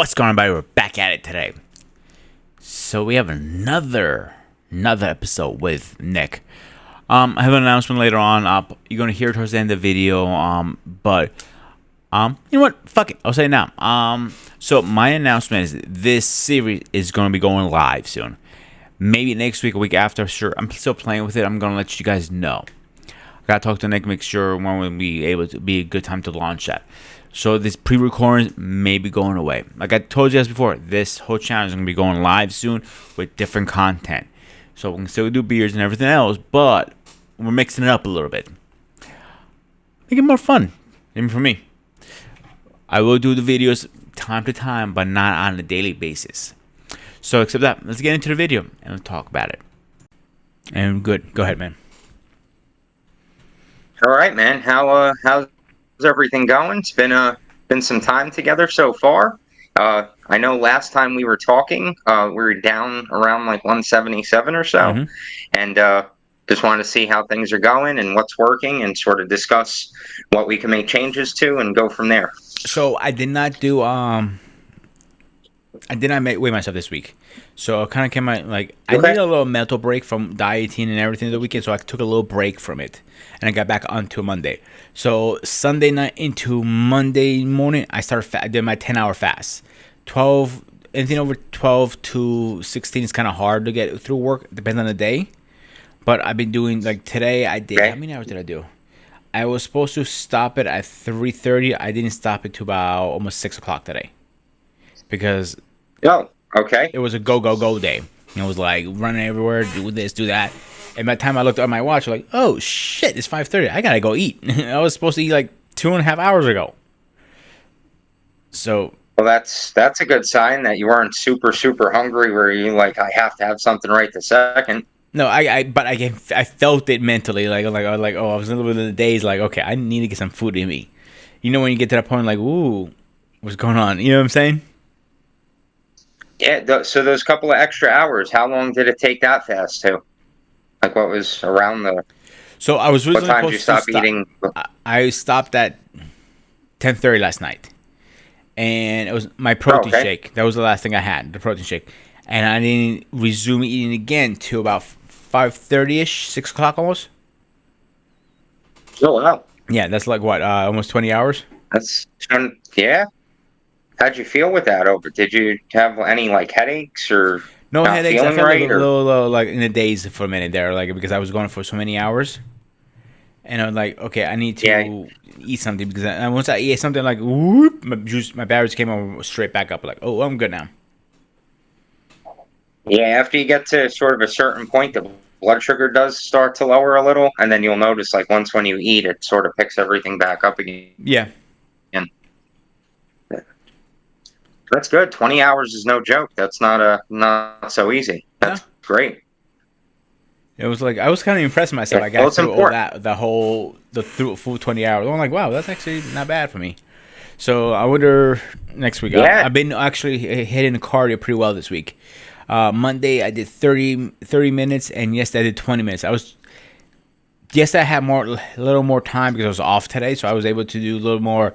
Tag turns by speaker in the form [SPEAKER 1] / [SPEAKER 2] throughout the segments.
[SPEAKER 1] What's going on, everybody? We're back at it today. So we have another episode with Nick. I have an announcement later on. You're gonna hear it towards the end of the video. But you know what? Fuck it. I'll say it now. So my announcement is this series is gonna be going live soon. Maybe next week, a week after. Sure, I'm still playing with it. I'm gonna let you guys know. I gotta talk to Nick, make sure when we'll be able to be a good time to launch that. So this pre-recording may be going away. Like I told you guys before, this whole channel is going to be going live soon with different content. So we can still do beers and everything else, but we're mixing it up a little bit. Make it more fun, even for me. I will do the videos time to time, but not on a daily basis. So except that, let's get into the video and we'll talk about it. And good. Go ahead, man.
[SPEAKER 2] All right, man. How's everything going? It's been some time together so far. I know last time we were talking, we were down around like 177 or so, and just wanted to see how things are going and what's working, and sort of discuss what we can make changes to and go from there.
[SPEAKER 1] So I did not do weigh myself this week. So I kind of came out like I need a little mental break from dieting and everything the weekend. So I took a little break from it, and I got back onto Monday. So Sunday night into Monday morning, I did my 10-hour fast. Anything over 12 to 16 is kind of hard to get through work. Depends on the day. But I've been doing like today. I did. How many hours did I do? I was supposed to stop it at 3:30. I didn't stop it to about almost 6 o'clock today, because it was a go day. It was like running everywhere, do this, do that. And by the time I looked at my watch, I was like, oh shit, it's 5:30. I gotta go eat. I was supposed to eat like 2.5 hours ago. So
[SPEAKER 2] well, that's a good sign that you weren't super hungry, where you like I have to have something right this second.
[SPEAKER 1] No, I felt it mentally, like oh, I was in a little bit of the days, like okay, I need to get some food in me. You know when you get to that point, like ooh, what's going on? You know what I'm saying?
[SPEAKER 2] Yeah. So those couple of extra hours, how long did it take that fast to? Like what was around the?
[SPEAKER 1] So I was originally
[SPEAKER 2] what time did you stop eating?
[SPEAKER 1] I stopped at 10:30 last night, and it was my protein shake. That was the last thing I had, the protein shake, and I didn't resume eating again till about 5:30ish, 6 o'clock almost.
[SPEAKER 2] Oh wow!
[SPEAKER 1] Yeah, that's like what, almost 20 hours.
[SPEAKER 2] That's yeah. How'd you feel with that? Did you have any like headaches or
[SPEAKER 1] no
[SPEAKER 2] not
[SPEAKER 1] headaches? I
[SPEAKER 2] feeling
[SPEAKER 1] felt
[SPEAKER 2] right,
[SPEAKER 1] like a little like in the daze for a minute there, like because I was going for so many hours, and I was like, okay, I need to eat something, because once I ate something, like whoop, my batteries came on straight back up. Like, oh, I'm good now.
[SPEAKER 2] Yeah, after you get to sort of a certain point, the blood sugar does start to lower a little, and then you'll notice like once when you eat, it sort of picks everything back up again.
[SPEAKER 1] Yeah.
[SPEAKER 2] That's good. 20 hours is no joke. That's not so easy. That's great.
[SPEAKER 1] It was like I was kind of impressed with myself. I got through all that, the full 20 hours. I'm like, wow, that's actually not bad for me. So I wonder next week.
[SPEAKER 2] Yeah.
[SPEAKER 1] I've been actually hitting the cardio pretty well this week. Monday I did 30 minutes, and yesterday I did 20 minutes. Yesterday I had a little more time because I was off today, so I was able to do a little more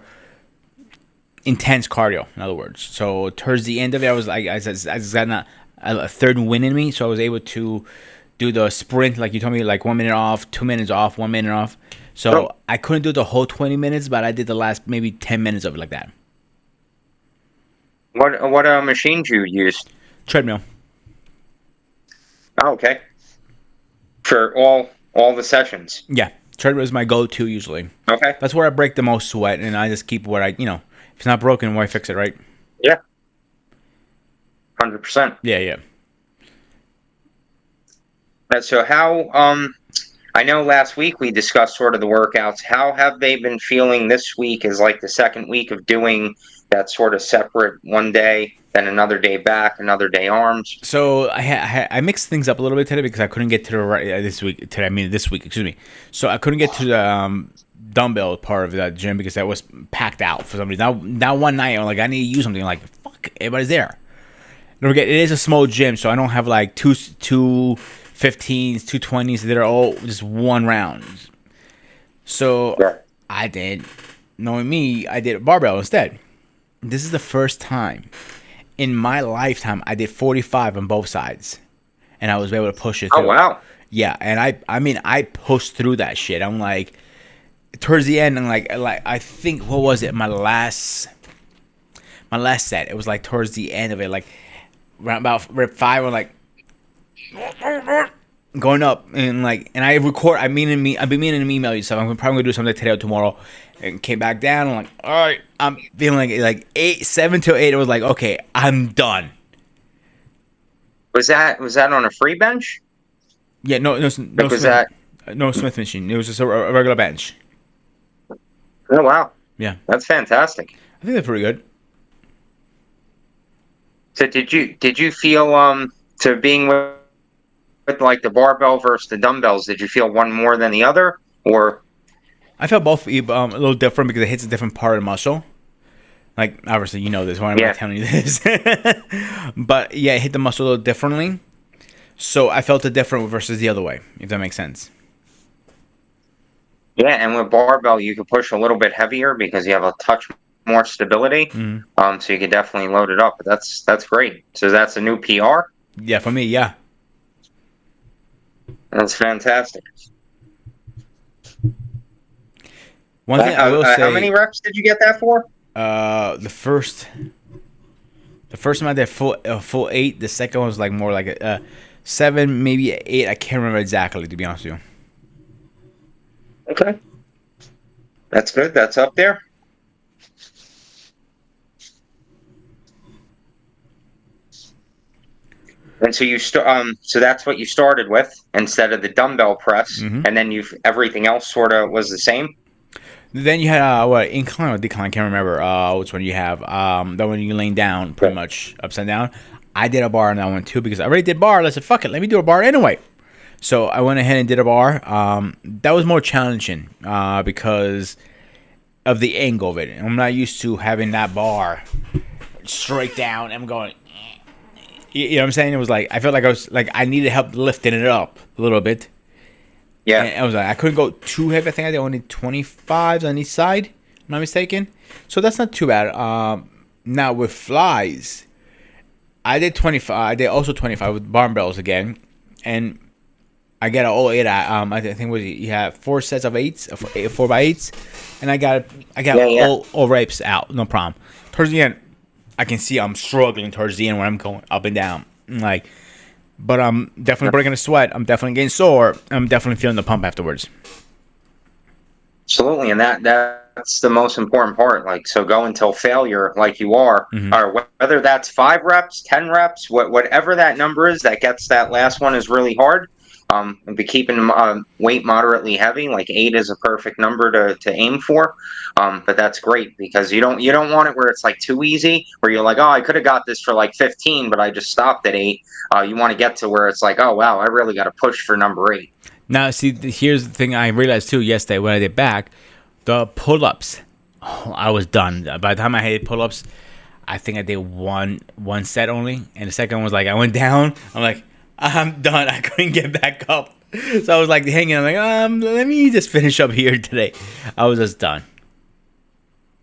[SPEAKER 1] intense cardio, in other words. So towards the end of it, I was like, I just got a third win in me, so I was able to do the sprint, like you told me, like 1 minute off, 2 minutes off, 1 minute off. So I couldn't do the whole 20 minutes, but I did the last maybe 10 minutes of it like that.
[SPEAKER 2] What machines you used?
[SPEAKER 1] Treadmill.
[SPEAKER 2] Oh, okay. For all the sessions.
[SPEAKER 1] Yeah, treadmill is my go-to usually.
[SPEAKER 2] Okay.
[SPEAKER 1] That's where I break the most sweat, and I just keep what if it's not broken, why fix it, right?
[SPEAKER 2] Yeah. 100%.
[SPEAKER 1] Yeah.
[SPEAKER 2] So how I know last week we discussed sort of the workouts. How have they been feeling this week as like the second week of doing that sort of separate one day, then another day back, another day arms?
[SPEAKER 1] So I mixed things up a little bit today because I couldn't get to the this week, excuse me. So I couldn't get to the dumbbell part of that gym because that was packed out for some reason. Now one night I'm like, I need to use something. Like, fuck, everybody's there. Don't forget, it is a small gym, so I don't have like two 15s, 220s that are all just one round. So I did, knowing me, I did a barbell instead. This is the first time in my lifetime, I did 45 on both sides, and I was able to push it
[SPEAKER 2] Oh
[SPEAKER 1] through.
[SPEAKER 2] wow.
[SPEAKER 1] Yeah, and I mean, I pushed through that shit. I'm like, towards the end, and like I think what was it? My last set. It was like towards the end of it, like around about rep 5, I'm like going up, and I record. I've been meaning to email you stuff. I'm probably gonna do something today or tomorrow, and came back down. I'm like, all right, I'm feeling like 7 to 8. It was like, okay, I'm done.
[SPEAKER 2] Was that on a free bench?
[SPEAKER 1] Yeah, no
[SPEAKER 2] Like was
[SPEAKER 1] Smith,
[SPEAKER 2] that?
[SPEAKER 1] no Smith machine. It was just a regular bench.
[SPEAKER 2] Oh wow,
[SPEAKER 1] Yeah,
[SPEAKER 2] that's fantastic.
[SPEAKER 1] I think they're pretty good.
[SPEAKER 2] So did you feel to being with like the barbell versus the dumbbells? Did you feel one more than the other, or
[SPEAKER 1] I felt both a little different because it hits a different part of the muscle. Like, obviously, you know this. Why am I
[SPEAKER 2] yeah?
[SPEAKER 1] telling you this? But yeah, it hit the muscle a little differently. So I felt it different versus the other way, if that makes sense.
[SPEAKER 2] Yeah, and with barbell, you could push a little bit heavier because you have a touch more stability.
[SPEAKER 1] Mm.
[SPEAKER 2] So you could definitely load it up. But that's great. So that's a new PR.
[SPEAKER 1] Yeah, for me, yeah.
[SPEAKER 2] That's fantastic.
[SPEAKER 1] One thing I will
[SPEAKER 2] How many
[SPEAKER 1] say,
[SPEAKER 2] reps did you get that for?
[SPEAKER 1] the first time I did full 8. The second one was like more like a 7, maybe 8. I can't remember exactly, to be honest with you.
[SPEAKER 2] Okay, that's good. That's up there. And so so that's what you started with instead of the dumbbell press,
[SPEAKER 1] Hmm.
[SPEAKER 2] and then everything else sort of was the same.
[SPEAKER 1] Then you had what, incline or decline? Can't remember which one you have. That one you laying down,
[SPEAKER 2] Yeah.
[SPEAKER 1] pretty much upside down. I did a bar on that one too because I already did bar. I said, fuck it, let me do a bar anyway. So I went ahead and did a bar. That was more challenging because of the angle of it. I'm not used to having that bar straight down. I'm going. You know what I'm saying? It was like I felt like I needed help lifting it up a little bit.
[SPEAKER 2] Yeah.
[SPEAKER 1] And I was like, I couldn't go too heavy. I think I did only 25s on each side. If I'm not mistaken. So that's not too bad. Now with flies, I did 25. I did also 25 with barbells again, and I got an all 8. I think you have 4 sets of 8s, 4x8s, and I got
[SPEAKER 2] Yeah, yeah.
[SPEAKER 1] all reps out, no problem. Towards the end, I can see I'm struggling towards the end when I'm going up and down, but I'm definitely breaking a sweat. I'm definitely getting sore. I'm definitely feeling the pump afterwards.
[SPEAKER 2] Absolutely, and that's the most important part. Like, so go until failure, like you are,
[SPEAKER 1] Hmm.
[SPEAKER 2] or whether that's 5 reps, 10 reps, whatever that number is that gets that last one is really hard. And be keeping weight moderately heavy, like 8 is a perfect number to aim for. But that's great because you don't want it where it's like too easy, where you're like, oh, I could have got this for like 15, but I just stopped at 8. You want to get to where it's like, oh wow, I really got to push for number 8.
[SPEAKER 1] Now, see, here's the thing I realized too yesterday when I did back, the pull-ups. Oh, I was done. By the time I hit pull-ups, I think I did one set only, and the second one was like I went down. I'm like, I'm done. I couldn't get back up, so I was like hanging. I'm like, let me just finish up here today. I was just done.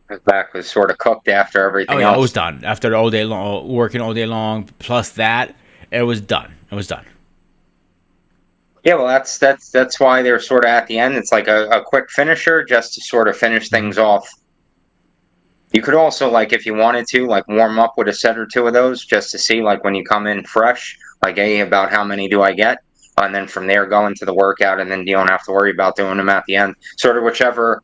[SPEAKER 2] His back was sort of cooked after
[SPEAKER 1] Oh
[SPEAKER 2] everything
[SPEAKER 1] yeah, I was
[SPEAKER 2] else.
[SPEAKER 1] done after all day long working all day long. Plus that, it was done. It was done.
[SPEAKER 2] Yeah, well, that's why they're sort of at the end. It's like a quick finisher just to sort of finish
[SPEAKER 1] Hmm.
[SPEAKER 2] things off. You could also, like, if you wanted to, like, warm up with a set or two of those just to see, like, when you come in fresh, like, hey, about how many do I get? And then from there, go into the workout, and then you don't have to worry about doing them at the end. Sort of whichever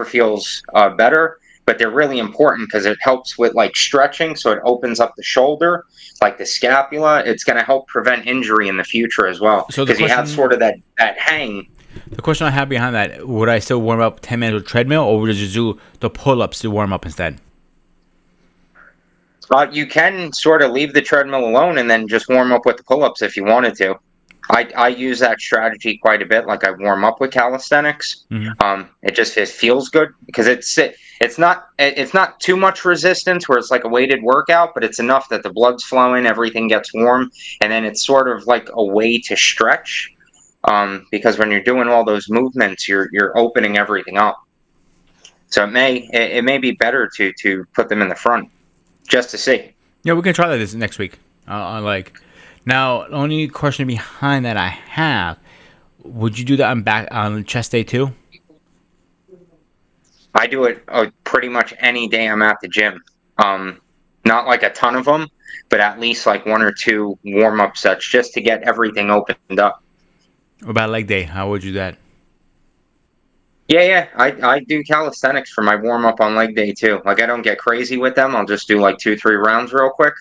[SPEAKER 2] feels better. But they're really important because it helps with like stretching, so it opens up the shoulder, like the scapula. It's going to help prevent injury in the future as well,
[SPEAKER 1] So the
[SPEAKER 2] because you have
[SPEAKER 1] question
[SPEAKER 2] sort of that hang.
[SPEAKER 1] The question I have behind that: would I still warm up 10 minutes with treadmill, or would I just do the pull-ups to warm up instead?
[SPEAKER 2] You can sort of leave the treadmill alone and then just warm up with the pull-ups if you wanted to. I use that strategy quite a bit. Like I warm up with calisthenics.
[SPEAKER 1] Hmm.
[SPEAKER 2] It feels good because it's not too much resistance where it's like a weighted workout, but it's enough that the blood's flowing, everything gets warm, and then it's sort of like a way to stretch. Because when you're doing all those movements, you're opening everything up. So it may be better to put them in the front just to see.
[SPEAKER 1] Yeah, we can try that this next week. Now. The only question behind that I have: would you do that on back on chest day too?
[SPEAKER 2] I do it pretty much any day I'm at the gym. Um, Not like a ton of them, but at least like one or two warm up sets just to get everything opened up.
[SPEAKER 1] What about leg day? How would you do that?
[SPEAKER 2] Yeah, yeah, I do calisthenics for my warm up on leg day too. Like I don't get crazy with them. I'll just do like 2, 3 rounds real quick.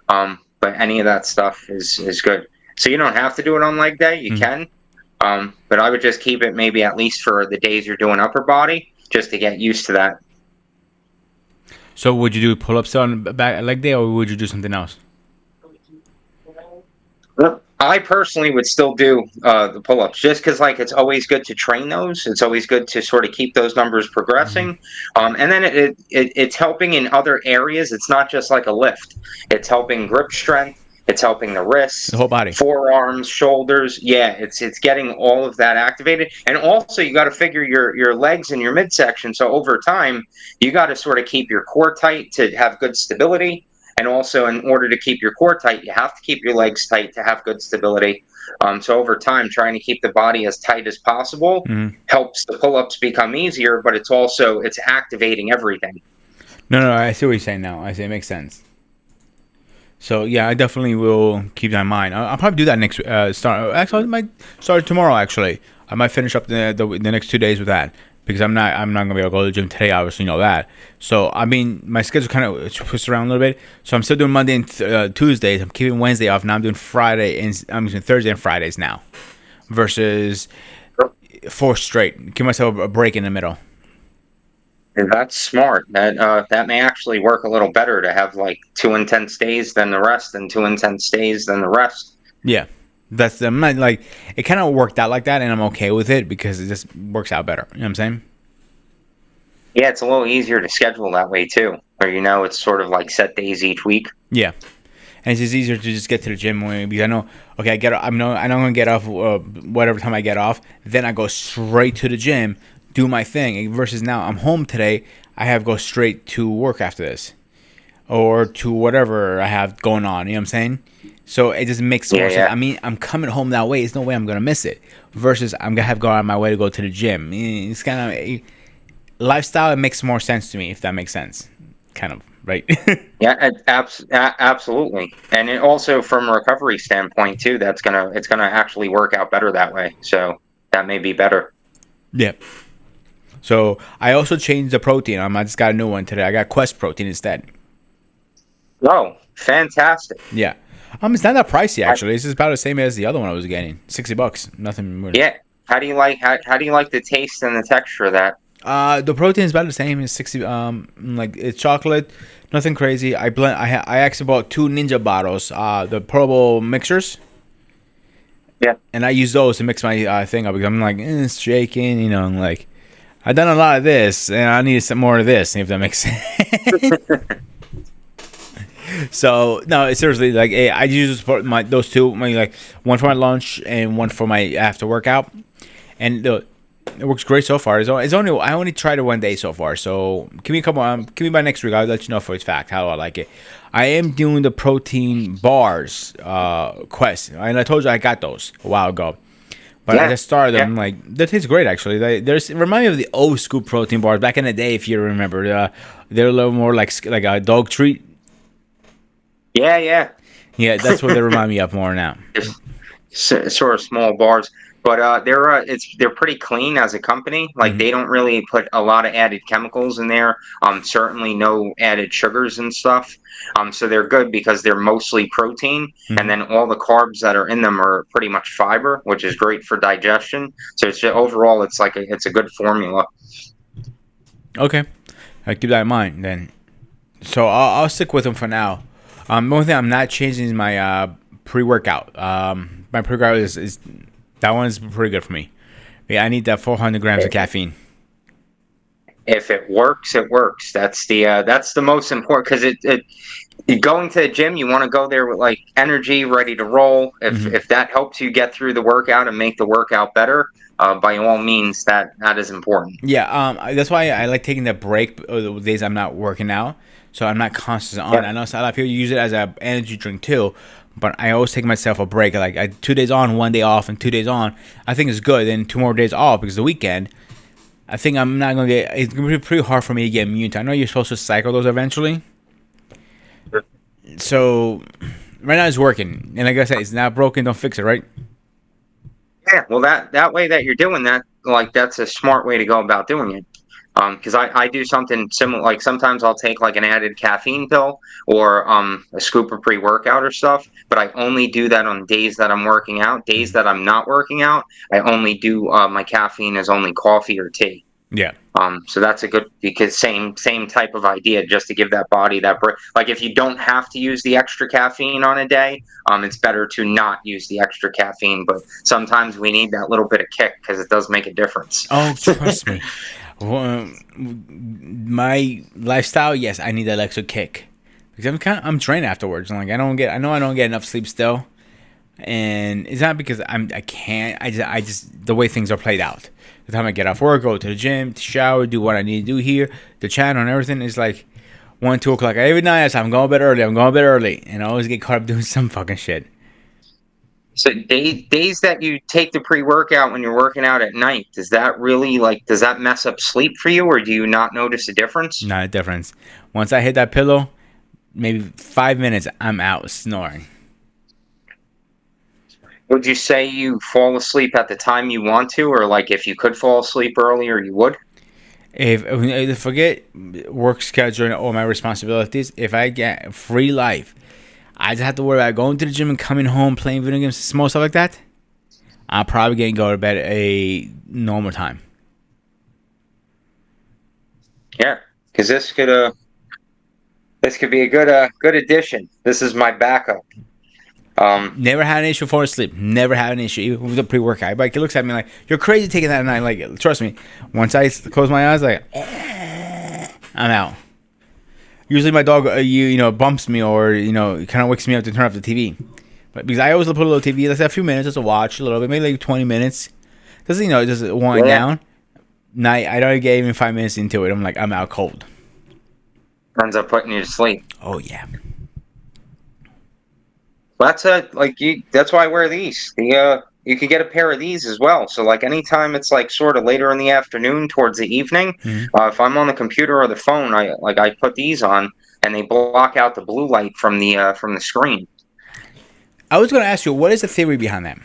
[SPEAKER 2] But any of that stuff is good. So you don't have to do it on leg day. You
[SPEAKER 1] Hmm.
[SPEAKER 2] can. But I would just keep it maybe at least for the days you're doing upper body, just to get used to that.
[SPEAKER 1] So would you do pull ups on back leg day, or would you do something else?
[SPEAKER 2] I personally would still do the pull-ups just because, like, it's always good to train those. It's always good to sort of keep those numbers
[SPEAKER 1] Hmm.
[SPEAKER 2] progressing, and then it's helping in other areas. It's not just like a lift. It's helping grip strength. It's helping the
[SPEAKER 1] The
[SPEAKER 2] wrists,
[SPEAKER 1] whole body.
[SPEAKER 2] forearms, shoulders. Yeah, it's getting all of that activated, and also you got to figure your legs and your midsection. So over time, you got to sort of keep your core tight to have good stability, and also, in order to keep your core tight, you have to keep your legs tight to have good stability. So over time, trying to keep the body as tight as possible
[SPEAKER 1] Hmm.
[SPEAKER 2] helps the pull-ups become easier, but it's activating everything.
[SPEAKER 1] No, I see what you're saying now. I see it makes sense. So yeah, I definitely will keep that in mind. I'll probably do that next start. Actually, I might start tomorrow. Actually, I might finish up the next 2 days with that because I'm not gonna be able to go to the gym today. Obviously, you know that. So I mean, my schedule kind of twists around a little bit. So I'm still doing Monday and Tuesdays. I'm keeping Wednesday off. Now I'm doing Friday and I'm doing Thursday and Fridays now, versus four straight. Give myself a break in the middle.
[SPEAKER 2] And that's smart. That may actually work a little better to have like 2 intense days than the rest, and 2 intense days than the rest.
[SPEAKER 1] Yeah, that's I'm not like it kind of worked out like that, and I'm okay with it because it just works out better. You know what I'm saying?
[SPEAKER 2] Yeah, it's a little easier to schedule that way too, where it's sort of like set days each week.
[SPEAKER 1] Yeah, and it's just easier to just get to the gym because I know. Okay, I know I'm gonna get off whatever time I get off. Then I go straight to the gym, do my thing. Versus now I'm home today. I have go straight to work after this or to whatever I have going on. You know what I'm saying? So it just makes
[SPEAKER 2] Yeah,
[SPEAKER 1] more sense.
[SPEAKER 2] yeah.
[SPEAKER 1] I mean, I'm coming home that way. There's no way I'm gonna miss it. Versus I'm gonna have to go out of my way to go to the gym. It's kind of lifestyle. It makes more sense to me if that makes sense. Kind of right.
[SPEAKER 2] Yeah, absolutely. And it also, from a recovery standpoint too, it's gonna actually work out better that way. So that may be better.
[SPEAKER 1] Yeah. So I also changed the protein. I just got a new one today. I got Quest protein instead.
[SPEAKER 2] Oh, fantastic!
[SPEAKER 1] Yeah. It's not that pricey
[SPEAKER 2] I,
[SPEAKER 1] actually. It's just about the same as the other one I was getting. $60. Nothing more.
[SPEAKER 2] yeah. How do you like the taste and the texture of that?
[SPEAKER 1] The protein is about the same. It's 60. Like it's chocolate. Nothing crazy. I actually bought two Ninja bottles. The Probo mixers,
[SPEAKER 2] Yeah.
[SPEAKER 1] and I use those to mix my thing up because I'm like it's shaking. You know, I'm like I've done a lot of this, and I need some more of this. If that makes sense. So no, seriously, like I use my those two, like one for my lunch and one for my after workout, and it works great so far. It's only I only tried it one day so far, so give me a couple. Give me by next week. I'll let you know for its fact how I like it. I am doing the protein bars quest, and I told you I got those a while ago. But I
[SPEAKER 2] Yeah.
[SPEAKER 1] just started
[SPEAKER 2] Yeah.
[SPEAKER 1] them. Like they taste great actually. There's remind me of the old school protein bars back in the day, if you remember. They're a little more like a dog treat.
[SPEAKER 2] Yeah. Yeah.
[SPEAKER 1] Yeah, that's what they remind me of more now.
[SPEAKER 2] Just sort of small bars, but they're pretty clean as a company. Like
[SPEAKER 1] Hmm.
[SPEAKER 2] they don't really put a lot of added chemicals in there. Certainly no added sugars and stuff. So they're good because they're mostly protein, and
[SPEAKER 1] Hmm.
[SPEAKER 2] then all the carbs that are in them are pretty much fiber, which is great for digestion. So overall, it's a good formula.
[SPEAKER 1] Okay, I keep that in mind then. So I'll stick with them for now. The only thing I'm not changing is my pre-workout. My pre-workout is that one is pretty good for me. Yeah, I need that 400 grams of caffeine.
[SPEAKER 2] if it works, it works. That's the most important, because you going to the gym, you want to go there with like energy, ready to roll. If that helps you get through the workout and make the workout better, by all means, that is important.
[SPEAKER 1] Yeah, that's why I like taking that break the days I'm not working out, so I'm not constantly on.
[SPEAKER 2] Yep.
[SPEAKER 1] I know a lot of people use it as an energy drink too, but I always take myself a break. Like 2 days on, 1 day off, and 2 days on. I think it's good. Then 2 more days off because the weekend. I think I'm not gonna get. It's gonna be pretty hard for me to get immune to. I know you're supposed to cycle those eventually. So right now it's working, and like I said, it's not broken. Don't fix it, right?
[SPEAKER 2] Yeah, well, that way that you're doing that, like that's a smart way to go about doing it. Because I do something similar. Like sometimes I'll take like an added caffeine pill or a scoop of pre-workout or stuff. But I only do that on days that I'm working out. Days that I'm not working out, I only do my caffeine is only coffee or tea.
[SPEAKER 1] Yeah.
[SPEAKER 2] So that's a good, because same type of idea, just to give that body that break. Like if you don't have to use the extra caffeine on a day, it's better to not use the extra caffeine. But sometimes we need that little bit of kick because it does make a difference.
[SPEAKER 1] Oh, trust me. Well, my lifestyle, yes, I need that extra kick because I'm drained afterwards. I'm like I know I don't get enough sleep still, and it's not because I can't. I just the way things are played out. The time I get off work, go to the gym, to shower, do what I need to do here, the channel and everything is like 1, 2 o'clock every night. I'm going to bed early. I'm going to bed early, and I always get caught up doing some fucking shit.
[SPEAKER 2] So days that you take the pre-workout when you're working out at night, does that mess up sleep for you, or do you not notice a difference?
[SPEAKER 1] Not a difference. Once I hit that pillow, maybe 5 minutes, I'm out snoring.
[SPEAKER 2] Would you say you fall asleep at the time you want to, or like if you could fall asleep earlier, you would?
[SPEAKER 1] If I forget work schedule and all my responsibilities, if I get free life, I just have to worry about going to the gym and coming home, playing video games, small stuff like that. I'm probably gonna go to bed at a normal time.
[SPEAKER 2] Yeah, because this could be a good addition. This is my backup.
[SPEAKER 1] Never had an issue falling asleep. Never had an issue even with the pre-workout. Like it looks at me like you're crazy taking that at night. Like trust me, once I close my eyes, like I'm out. Usually my dog, bumps me or kind of wakes me up to turn off the TV. But because I always put a little TV, let's have a few minutes just to watch a little bit, maybe like 20 minutes. Just wind down. Night, I don't get even 5 minutes into it. I'm like, I'm out cold.
[SPEAKER 2] Ends up putting you to sleep.
[SPEAKER 1] Oh yeah.
[SPEAKER 2] That's that's why I wear these. You could get a pair of these as well. So like anytime it's like sort of later in the afternoon towards the evening, if I'm on the computer or the phone, I put these on and they block out the blue light from the screen.
[SPEAKER 1] I was going to ask you, what is the theory behind that?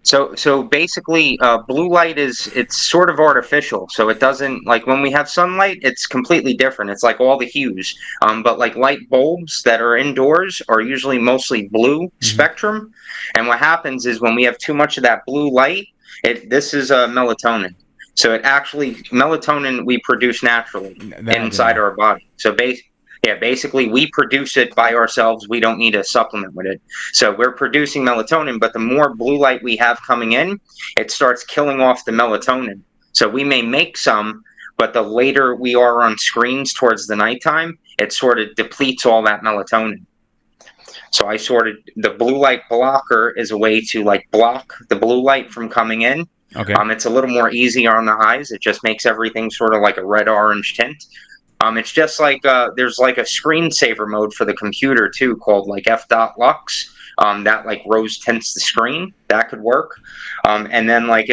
[SPEAKER 2] So basically, blue light it's sort of artificial. So it doesn't, like when we have sunlight, it's completely different. It's like all the hues. But like light bulbs that are indoors are usually mostly blue spectrum. And what happens is when we have too much of that blue light, this is melatonin. So melatonin we produce naturally inside our body. So basically we produce it by ourselves. We don't need a supplement with it. So we're producing melatonin, but the more blue light we have coming in, it starts killing off the melatonin. So we may make some, but the later we are on screens towards the nighttime, it sort of depletes all that melatonin. So the blue light blocker is a way to like block the blue light from coming in.
[SPEAKER 1] Okay.
[SPEAKER 2] It's a little more easier on the eyes. It just makes everything sort of like a red-orange tint. It's just like there's like a screensaver mode for the computer too, called like f.lux. That like rose tints the screen. That could work. And then like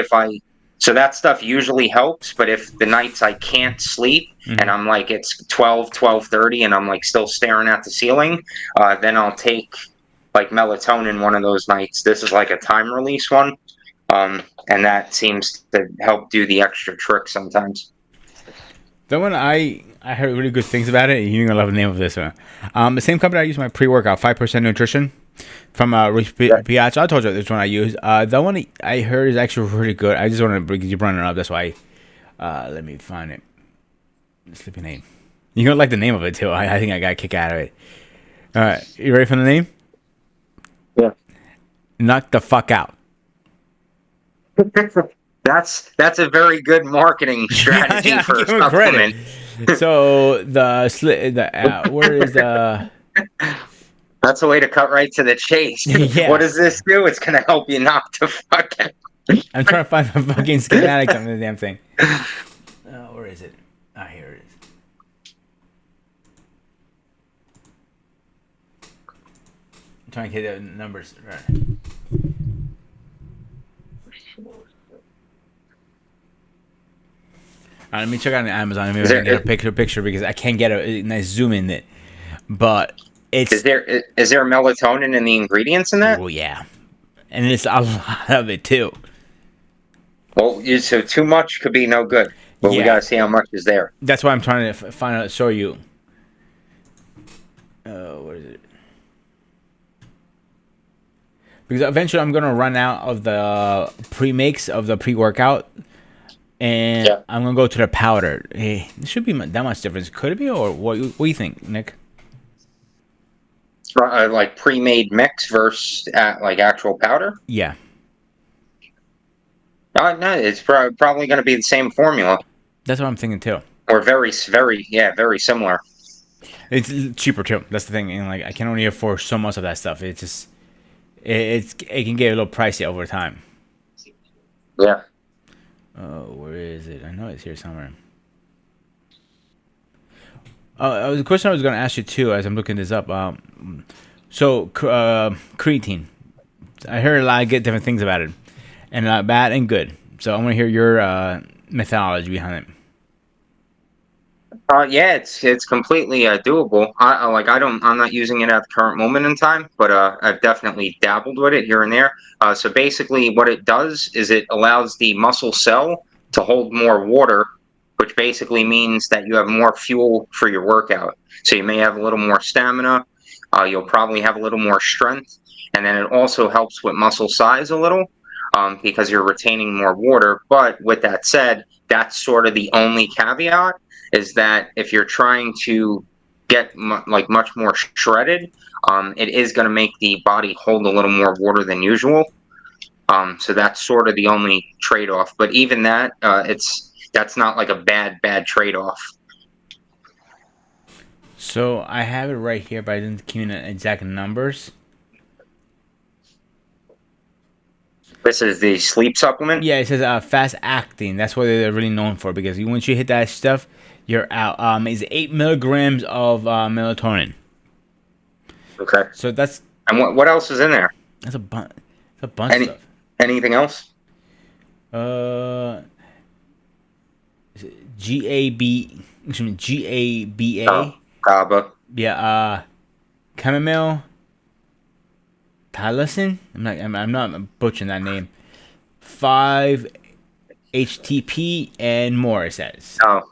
[SPEAKER 2] so that stuff usually helps. But if the nights I can't sleep and I'm like it's 12:30 and I'm like still staring at the ceiling, then I'll take like melatonin one of those nights. This is like a time release one, and that seems to help do the extra trick sometimes.
[SPEAKER 1] The one I heard really good things about it. You're gonna love the name of this one. The same company I use my pre-workout, 5% Nutrition from Rich Piazza. I told you this one I use. The one I heard is actually really good. I just want to bring you it up. That's why. Let me find it. Sleepy name. You're gonna like the name of it too. I think I got a kick out of it. All right, you ready for the name?
[SPEAKER 2] Yeah.
[SPEAKER 1] Knock the fuck out.
[SPEAKER 2] That's a very good marketing
[SPEAKER 1] Yeah,
[SPEAKER 2] strategy
[SPEAKER 1] yeah,
[SPEAKER 2] for a
[SPEAKER 1] give him credit.
[SPEAKER 2] supplement.
[SPEAKER 1] So where is the
[SPEAKER 2] That's a way to cut right to the chase. What
[SPEAKER 1] yeah?
[SPEAKER 2] does this do? It's gonna help you not to fucking.
[SPEAKER 1] I'm trying to find the fucking schematics on the damn thing. Where is it? Ah, here it is. I'm trying to get the numbers right. Let me check out on Amazon. Maybe
[SPEAKER 2] Is
[SPEAKER 1] I can
[SPEAKER 2] there
[SPEAKER 1] get a picture because I can't get a nice zoom in it. But
[SPEAKER 2] is
[SPEAKER 1] it's
[SPEAKER 2] there is there melatonin in the ingredients in that?
[SPEAKER 1] oh yeah, and it's a lot of it too.
[SPEAKER 2] Well, so too much could be no good, but we got
[SPEAKER 1] Yeah,
[SPEAKER 2] to see how much is there.
[SPEAKER 1] that's why I'm trying to find out. Show you. What is it? Because eventually I'm gonna run out of the pre-makes of the pre-workout, and
[SPEAKER 2] Yeah.
[SPEAKER 1] I'm gonna go to the powder. Hey, there should be that much difference. Could it be, or what do you think, Nick?
[SPEAKER 2] Like pre-made mix versus like actual powder.
[SPEAKER 1] Yeah,
[SPEAKER 2] No, it's probably going to be the same formula
[SPEAKER 1] that's what I'm thinking too.
[SPEAKER 2] or very similar.
[SPEAKER 1] It's cheaper too. That's the thing, and like I can only afford so much of that stuff. It's just it can get a little pricey over time.
[SPEAKER 2] Yeah.
[SPEAKER 1] Oh, where is it? I know it's here somewhere. The question I was going to ask you too, as I'm looking this up. Creatine. I heard a lot of good different things about it, and bad and good. So I want to hear your methodology behind it.
[SPEAKER 2] Yeah, it's completely doable. I'm not using it at the current moment in time, but I've definitely dabbled with it here and there. So basically, what it does is it allows the muscle cell to hold more water, which basically means that you have more fuel for your workout. So you may have a little more stamina. You'll probably have a little more strength, and then it also helps with muscle size a little, because you're retaining more water. But with that said, that's sort of the only caveat is that if you're trying to get much more shredded, it is going to make the body hold a little more water than usual. So that's sort of the only trade-off. But even that, that's not like a bad trade-off.
[SPEAKER 1] So I have it right here, but I didn't give you the exact numbers.
[SPEAKER 2] This is the sleep supplement.
[SPEAKER 1] Yeah, it says fast acting. That's what they're really known for because once you hit that stuff, you're out. It's 8 milligrams of melatonin.
[SPEAKER 2] Okay.
[SPEAKER 1] So that's
[SPEAKER 2] And what else is in there?
[SPEAKER 1] that's a bunch. It's a bunch of stuff.
[SPEAKER 2] Anything else?
[SPEAKER 1] GAB. Excuse me, GABA.
[SPEAKER 2] Oh, GABA.
[SPEAKER 1] Yeah. Chamomile. Tylosin. I'm not butchering that name. 5-HTP and more. It says.
[SPEAKER 2] Oh.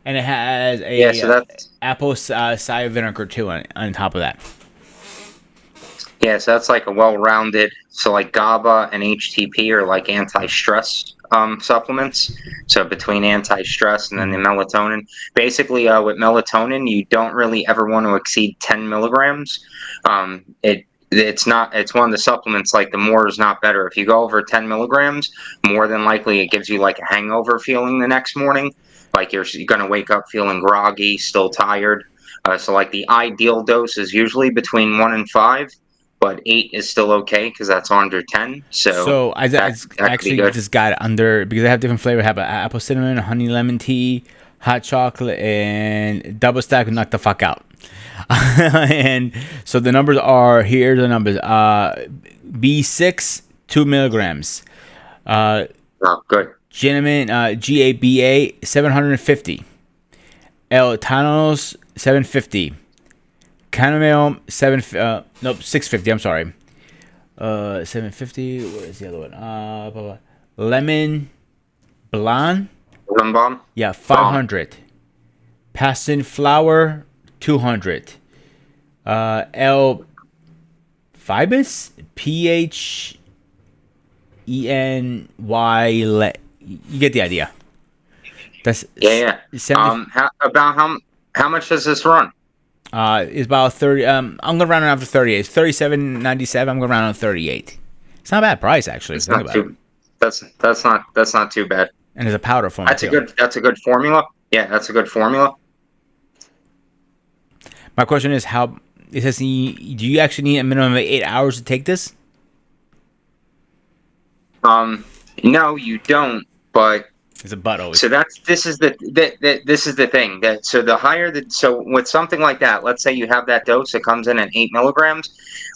[SPEAKER 1] And it has a
[SPEAKER 2] Yeah, so that's
[SPEAKER 1] apple cider vinegar too on top of that.
[SPEAKER 2] Yeah, so that's like a well-rounded. So like GABA and HTP are like anti-stress supplements. So between anti-stress and then the melatonin, basically with melatonin, you don't really ever want to exceed 10 milligrams. It's one of the supplements like the more is not better. If you go over 10 milligrams, more than likely it gives you like a hangover feeling the next morning. Like you're going to wake up feeling groggy, still tired. So like the ideal dose is usually between 1 and 5. But 8 is still okay because that's under 10. So
[SPEAKER 1] I
[SPEAKER 2] that could be
[SPEAKER 1] actually
[SPEAKER 2] good.
[SPEAKER 1] just got it under because they have different flavors. I have apple cinnamon, honey lemon tea, hot chocolate, and double stack knock the fuck out. And so the numbers are here. The numbers B6 2 milligrams.
[SPEAKER 2] Oh, good.
[SPEAKER 1] Cinnamon GABA 750. L-Tanols 750. Chamomile 650. I'm sorry. 750. What is the other one? Blah, blah. Lemon Blanc.
[SPEAKER 2] Lemon balm.
[SPEAKER 1] Yeah, 500. Passion flower 200. L Phoebus PHENY. You get the idea. That's
[SPEAKER 2] Yeah.
[SPEAKER 1] 70.
[SPEAKER 2] How much does this run?
[SPEAKER 1] It's about 30. I'm gonna round it up to 38. It's 37.97. I'm gonna round it to 38. It's not a bad price actually.
[SPEAKER 2] It's
[SPEAKER 1] Think
[SPEAKER 2] not
[SPEAKER 1] about
[SPEAKER 2] too.
[SPEAKER 1] it.
[SPEAKER 2] That's not too bad.
[SPEAKER 1] And there's a powder form too.
[SPEAKER 2] That's a good formula. Yeah, that's a good formula.
[SPEAKER 1] My question is, how it says, do you actually need a minimum of 8 hours to take this?
[SPEAKER 2] Um, no, you don't. But
[SPEAKER 1] It's a butt always.
[SPEAKER 2] so this is the thing that so the higher the so with something like that, let's say you have that dose that comes in at 8 milligrams.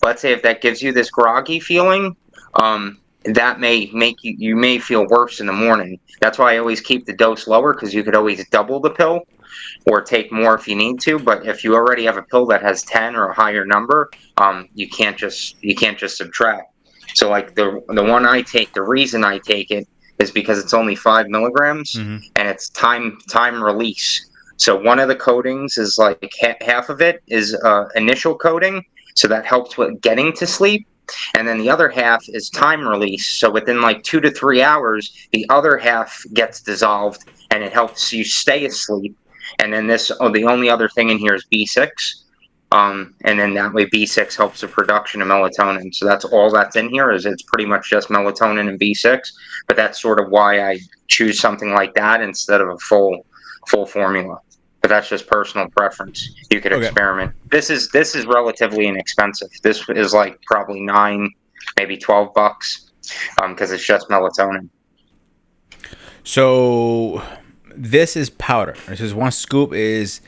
[SPEAKER 2] Let's say if that gives you this groggy feeling, that may make you may feel worse in the morning. That's why I always keep the dose lower because you could always double the pill or take more if you need to. But if you already have a pill that has 10 or a higher number, you can't just subtract. So like the one I take, the reason I take it is because it's only 5 milligrams
[SPEAKER 1] Mm-hmm.
[SPEAKER 2] and it's time release. So one of the coatings is like half of it is initial coating, so that helps with getting to sleep. And then the other half is time release. So within like 2 to 3 hours, the other half gets dissolved and it helps you stay asleep. And then the only other thing in here is B6. And then that way B6 helps the production of melatonin. So that's all that's in here is it's pretty much just melatonin and B6. But that's sort of why I choose something like that instead of a full formula. But that's just personal preference. You could
[SPEAKER 1] Okay.
[SPEAKER 2] experiment. This is relatively inexpensive. This is like probably $9, maybe $12, because it's just melatonin.
[SPEAKER 1] So this is powder. This is one scoop is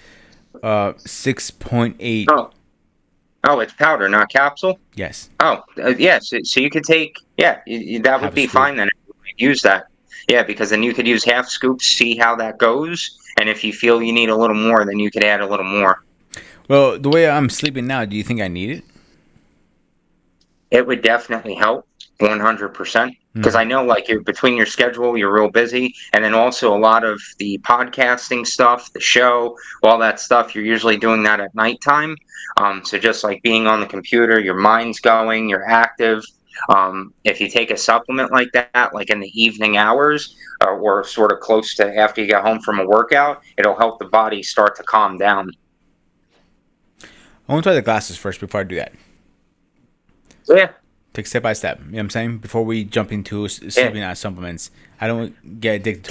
[SPEAKER 1] 6.8.
[SPEAKER 2] Oh, it's powder, not capsule.
[SPEAKER 1] Yes.
[SPEAKER 2] Oh, yeah. So you could take, yeah, that would
[SPEAKER 1] Half a
[SPEAKER 2] be
[SPEAKER 1] scoop.
[SPEAKER 2] fine then. Use that. Yeah, because then you could use half scoops, see how that goes, and if you feel you need a little more, then you could add a little more.
[SPEAKER 1] Well, the way I'm sleeping now, do you think I need it?
[SPEAKER 2] It would definitely help, 100%. Because I know, like, between your schedule, you're real busy, and then also a lot of the podcasting stuff, the show, all that stuff, you're usually doing that at nighttime. So just like being on the computer, your mind's going, you're active. If you take a supplement like that, like in the evening hours, or sort of close to after you get home from a workout, it'll help the body start to calm down.
[SPEAKER 1] I want to try the glasses first before I do that.
[SPEAKER 2] So yeah,
[SPEAKER 1] Take step by step. You know what I'm saying? Before we jump into
[SPEAKER 2] yeah.
[SPEAKER 1] sleeping out supplements, I don't get addicted to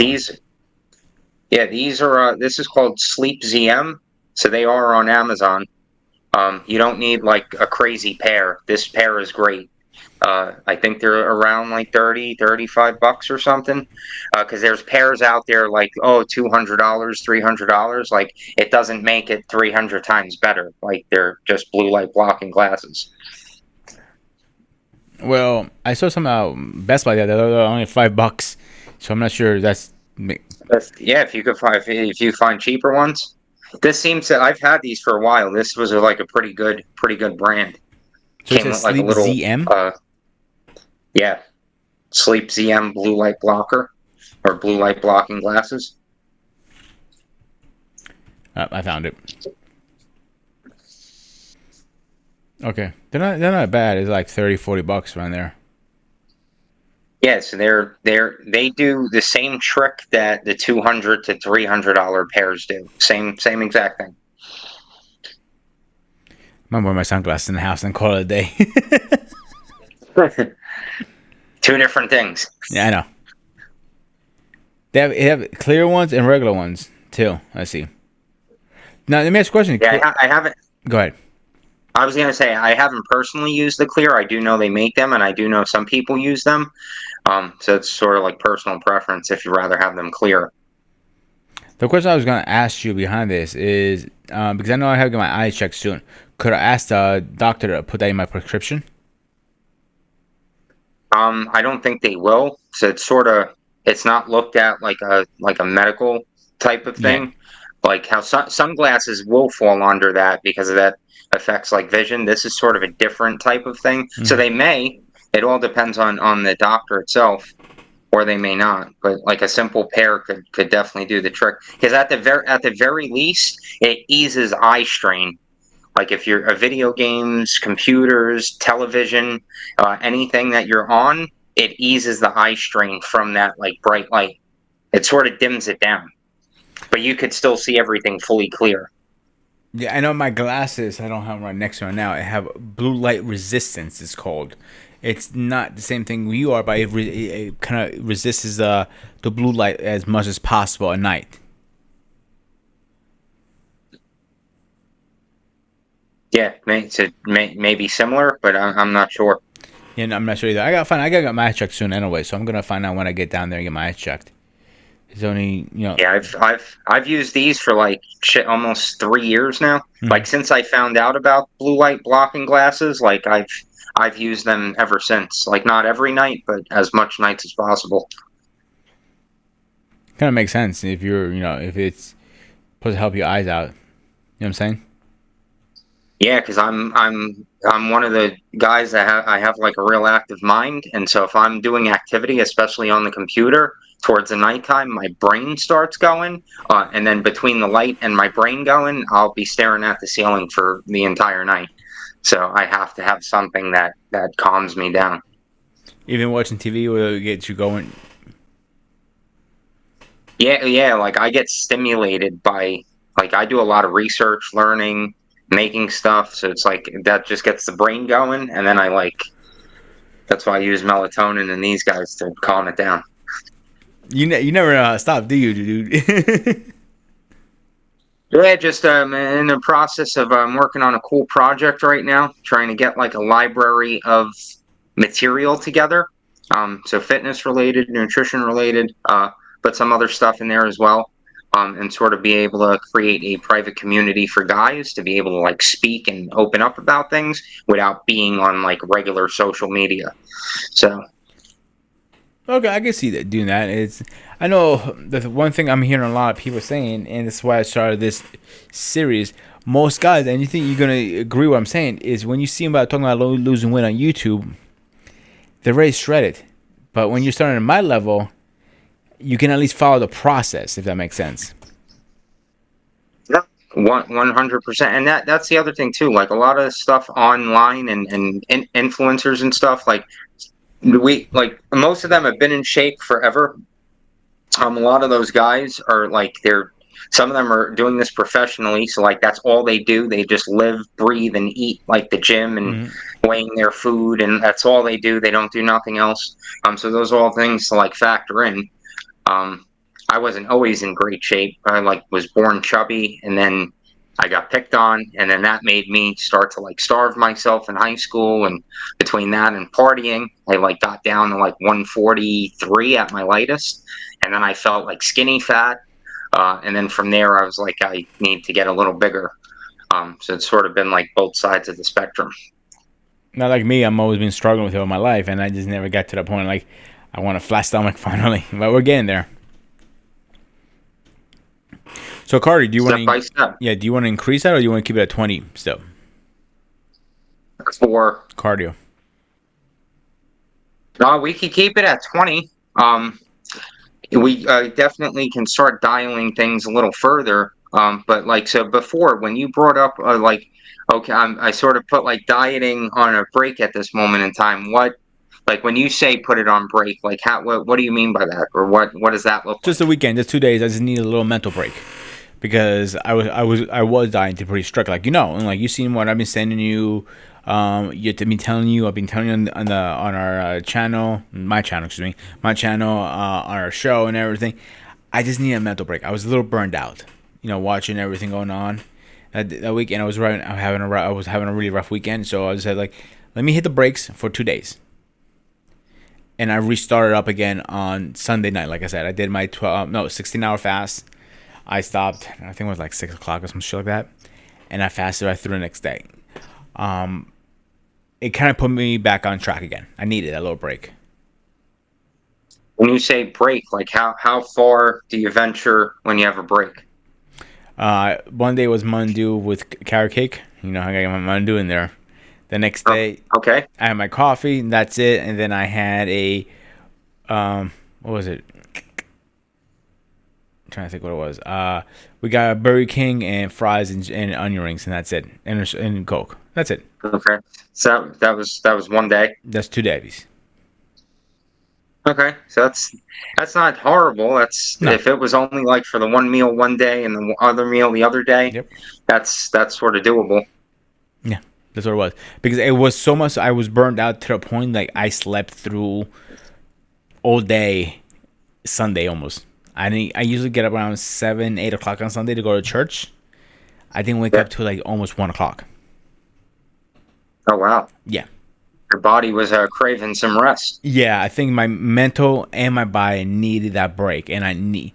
[SPEAKER 1] them.
[SPEAKER 2] These are this is called Sleep ZM. So they are on Amazon. You don't need like a crazy pair. This pair is great. I think they're around like 30, $35 or something. Because there's pairs out there like, oh, $200, $300. Like it doesn't make it 300 times better. Like they're just blue light blocking glasses.
[SPEAKER 1] Well, I saw some Best Buy there. They're only $5, so I'm not sure that's.
[SPEAKER 2] Yeah, if you find cheaper ones. This seems to I've had these for a while. This was like a pretty good brand.
[SPEAKER 1] So it
[SPEAKER 2] Came
[SPEAKER 1] says
[SPEAKER 2] with like a
[SPEAKER 1] Sleep
[SPEAKER 2] little
[SPEAKER 1] ZM.
[SPEAKER 2] Yeah, Sleep ZM blue light blocker or blue light blocking glasses.
[SPEAKER 1] I found it. Okay, they're not bad. It's like $30-$40 around there.
[SPEAKER 2] Yeah, so they do the same trick that the $200 to $300 pairs do. Same exact thing.
[SPEAKER 1] I'm gonna wear my sunglasses in the house and call it a day.
[SPEAKER 2] Two different things.
[SPEAKER 1] Yeah, I know. They have clear ones and regular ones too. I see. Now let me ask you a question.
[SPEAKER 2] Yeah, I haven't.
[SPEAKER 1] Go ahead.
[SPEAKER 2] I was gonna say I haven't personally used the clear. I do know they make them, and I do know some people use them. So it's sort of like personal preference if you'd rather have them clear.
[SPEAKER 1] The question I was gonna ask you behind this is because I know I have to get my eyes checked soon. Could I ask the doctor to put that in my prescription?
[SPEAKER 2] I don't think they will. So it's not looked at like a medical type of
[SPEAKER 1] Yeah.
[SPEAKER 2] thing. Like how sunglasses will fall under that because of that affects like vision. This is sort of a different type of thing. So they may. It all depends on the doctor itself, or they may not. But like a simple pair could definitely do the trick. Because at the very least, it eases eye strain. Like if you're video games, computers, television, anything that you're on, it eases the eye strain from that like bright light. It sort of dims it down, but you could still see everything fully clear.
[SPEAKER 1] Yeah, I know my glasses. I don't have them right next to me now. I have blue light resistance. It's called. It's not the same thing you are, but it kind of resists the blue light as much as possible at night.
[SPEAKER 2] Yeah, maybe similar, but I'm not sure.
[SPEAKER 1] And I'm not sure either. I gotta find. I gotta get my eyes checked soon anyway, so I'm gonna find out when I get down there and get my eyes checked. It's only
[SPEAKER 2] Yeah, I've used these for like shit almost 3 years now.
[SPEAKER 1] mhm.
[SPEAKER 2] Like since I found out about blue light blocking glasses, like I've used them ever since. Like not every night, but as much nights as possible.
[SPEAKER 1] Kind of makes sense if you're if it's supposed to help your eyes out. You know what I'm saying?
[SPEAKER 2] Yeah, because I'm one of the guys that I have like a real active mind, and so if I'm doing activity, especially on the computer, towards the nighttime, my brain starts going, and then between the light and my brain going, I'll be staring at the ceiling for the entire night. So I have to have something that calms me down.
[SPEAKER 1] Even watching TV will get you going.
[SPEAKER 2] Yeah, yeah, like I get stimulated by like I do a lot of research, learning, making stuff, so it's like that just gets the brain going, and then I like that's why I use melatonin and these guys to calm it down.
[SPEAKER 1] You never stop, do you, dude?
[SPEAKER 2] Yeah, just in the process of working on a cool project right now, trying to get like a library of material together. So fitness related, nutrition related, but some other stuff in there as well. And sort of be able to create a private community for guys to be able to like speak and open up about things without being on like regular social media. So
[SPEAKER 1] Okay, I can see that doing that. It's I know the one thing I'm hearing a lot of people saying, and that's why I started this series. Most guys, and you think you're gonna agree with what I'm saying, is when you see them about talking about losing weight on YouTube, they're very shredded. But when you're starting at my level, you can at least follow the process, if that makes sense.
[SPEAKER 2] yeah, 100%, and that's the other thing too. Like a lot of the stuff online and influencers and stuff. Like we like most of them have been in shape forever. A lot of those guys are like they're some of them are doing this professionally, so like that's all they do. They just live, breathe, and eat like the gym and
[SPEAKER 1] Hmm.
[SPEAKER 2] weighing their food, and that's all they do. They don't do nothing else. So those are all things to like factor in. Um, I wasn't always in great shape. I like was born chubby, and then I got picked on, and then that made me start to like starve myself in high school. And between that and partying, I like got down to like 143 at my lightest, and then I felt like skinny fat. And then from there, I was like, I need to get a little bigger. So it's sort of been like both sides of the spectrum.
[SPEAKER 1] Not like me, I'm always been struggling with it all my life, and I just never got to the point like I want a flat stomach finally. But we're getting there. So Cardi, do you want
[SPEAKER 2] Step by
[SPEAKER 1] to?
[SPEAKER 2] step.
[SPEAKER 1] Yeah, do you want to increase that or do you want to keep it at 20 still?
[SPEAKER 2] For
[SPEAKER 1] Cardio.
[SPEAKER 2] we could keep it at 20. We definitely can start dialing things a little further. But like so before, when you brought up like, okay, I sort of put like dieting on a break at this moment in time. What like when you say put it on break, like how what do you mean by that, or what does that look
[SPEAKER 1] Just a
[SPEAKER 2] like?
[SPEAKER 1] weekend, just 2 days. I just need a little mental break because I was dying to pretty strict, like and like you seen what I've been sending you. You have been telling you. I've been telling you on our channel, my channel, excuse me, my channel, on our show and everything. I just need a mental break. I was a little burned out, watching everything going on. That weekend, I was having a really rough weekend, so I just said like, let me hit the brakes for 2 days, and I restarted up again on Sunday night. Like I said, I did my 16-hour fast. I stopped. I think it was like 6 o'clock or some shit like that, and I fasted right through the next day. Um, it kind of put me back on track again. I needed a little break.
[SPEAKER 2] When you say break, like how far do you venture when you have a break?
[SPEAKER 1] One day was mandu with carrot cake. I got my mandu in there. The next
[SPEAKER 2] Oh,
[SPEAKER 1] day,
[SPEAKER 2] okay.
[SPEAKER 1] I had my coffee, and that's it. And then I had a what was it? I'm trying to think what it was. We got a Burger King and fries and onion rings, and that's it. And Coke. That's it.
[SPEAKER 2] Okay. So that was one day.
[SPEAKER 1] That's 2 days.
[SPEAKER 2] Okay, so that's not horrible. That's
[SPEAKER 1] No.
[SPEAKER 2] if it was only like for the one meal one day and the other meal the other day,
[SPEAKER 1] Yep.
[SPEAKER 2] that's sort of doable.
[SPEAKER 1] Yeah. That's what it was. Because it was so much. I was burned out to the point like I slept through all day Sunday almost. I usually get up around 7, 8 o'clock on Sunday to go to church. I didn't wake
[SPEAKER 2] Yeah.
[SPEAKER 1] up till like almost 1 o'clock.
[SPEAKER 2] Oh wow.
[SPEAKER 1] Yeah.
[SPEAKER 2] Your body was craving some rest.
[SPEAKER 1] Yeah, I think my mental and my body needed that break, and I need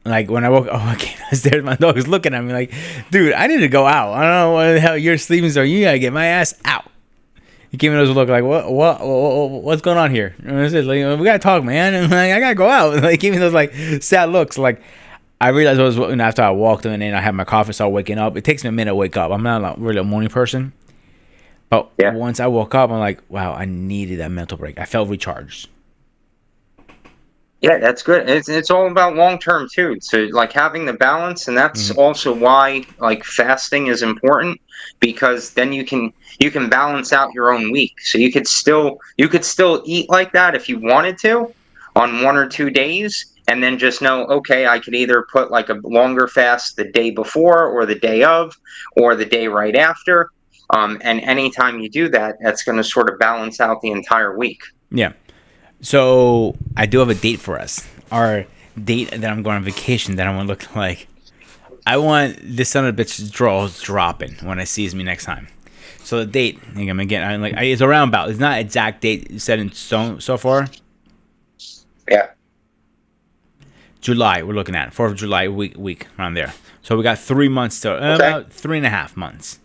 [SPEAKER 1] like when I woke. Oh, I came downstairs. My dog was looking at me like, "Dude, I need to go out. I don't know what the hell you're sleeping, so you gotta get my ass out." He gave me those look like, what's going on here? And I said, like, we gotta talk, man. And like, I gotta go out. Like, give me those like sad looks. Like, I realized after I walked in and I had my coffee, started waking up. It takes me a minute to wake up. I'm not like, really a morning person, but
[SPEAKER 2] Yeah.
[SPEAKER 1] once I woke up, I'm like, wow, I needed that mental break. I felt recharged.
[SPEAKER 2] Yeah, that's good. It's all about long term too. So like having the balance, and that's
[SPEAKER 1] Mhm.
[SPEAKER 2] also why like fasting is important, because then you can balance out your own week. So you could still eat like that if you wanted to on 1 or 2 days, and then just know, okay, I could either put like a longer fast the day before or the day of or the day right after. And anytime you do that, that's going to sort of balance out the entire week.
[SPEAKER 1] Yeah. So I do have a date for us. Our date that I'm going on vacation that I want to look like. I want this son of a bitch's draws dropping when I sees me next time. So the date, I think I'm like it's around about. It's not exact date set in stone so far.
[SPEAKER 2] Yeah.
[SPEAKER 1] July, we're looking at 4th of July week around there. So we got 3 months to
[SPEAKER 2] Okay.
[SPEAKER 1] about 3.5 months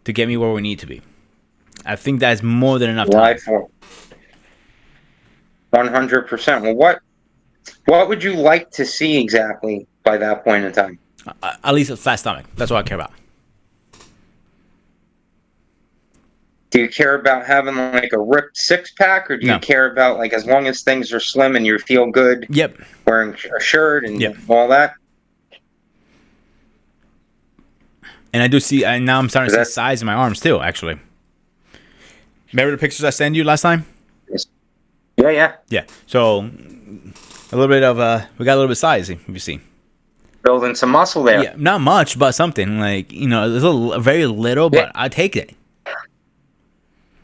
[SPEAKER 1] to get me where we need to be. I think that's more than enough
[SPEAKER 2] July
[SPEAKER 1] time.
[SPEAKER 2] 4th. 100%. Well, what would you like to see exactly by that point in time?
[SPEAKER 1] At least a flat stomach. That's what I care about.
[SPEAKER 2] Do you care about having like a ripped six pack, or do you
[SPEAKER 1] No.
[SPEAKER 2] care about like as long as things are slim and you feel good
[SPEAKER 1] Yep.
[SPEAKER 2] wearing a shirt and
[SPEAKER 1] Yep.
[SPEAKER 2] all that?
[SPEAKER 1] And I do see. And now I'm starting to see
[SPEAKER 2] That
[SPEAKER 1] size in my arms too. Actually, remember the pictures I sent you last time?
[SPEAKER 2] yeah, yeah.
[SPEAKER 1] Yeah. So a little bit of we got a little bit of size. If you see.
[SPEAKER 2] Building some muscle there.
[SPEAKER 1] Yeah, not much, but something like there's very little,
[SPEAKER 2] Yeah.
[SPEAKER 1] but I take it.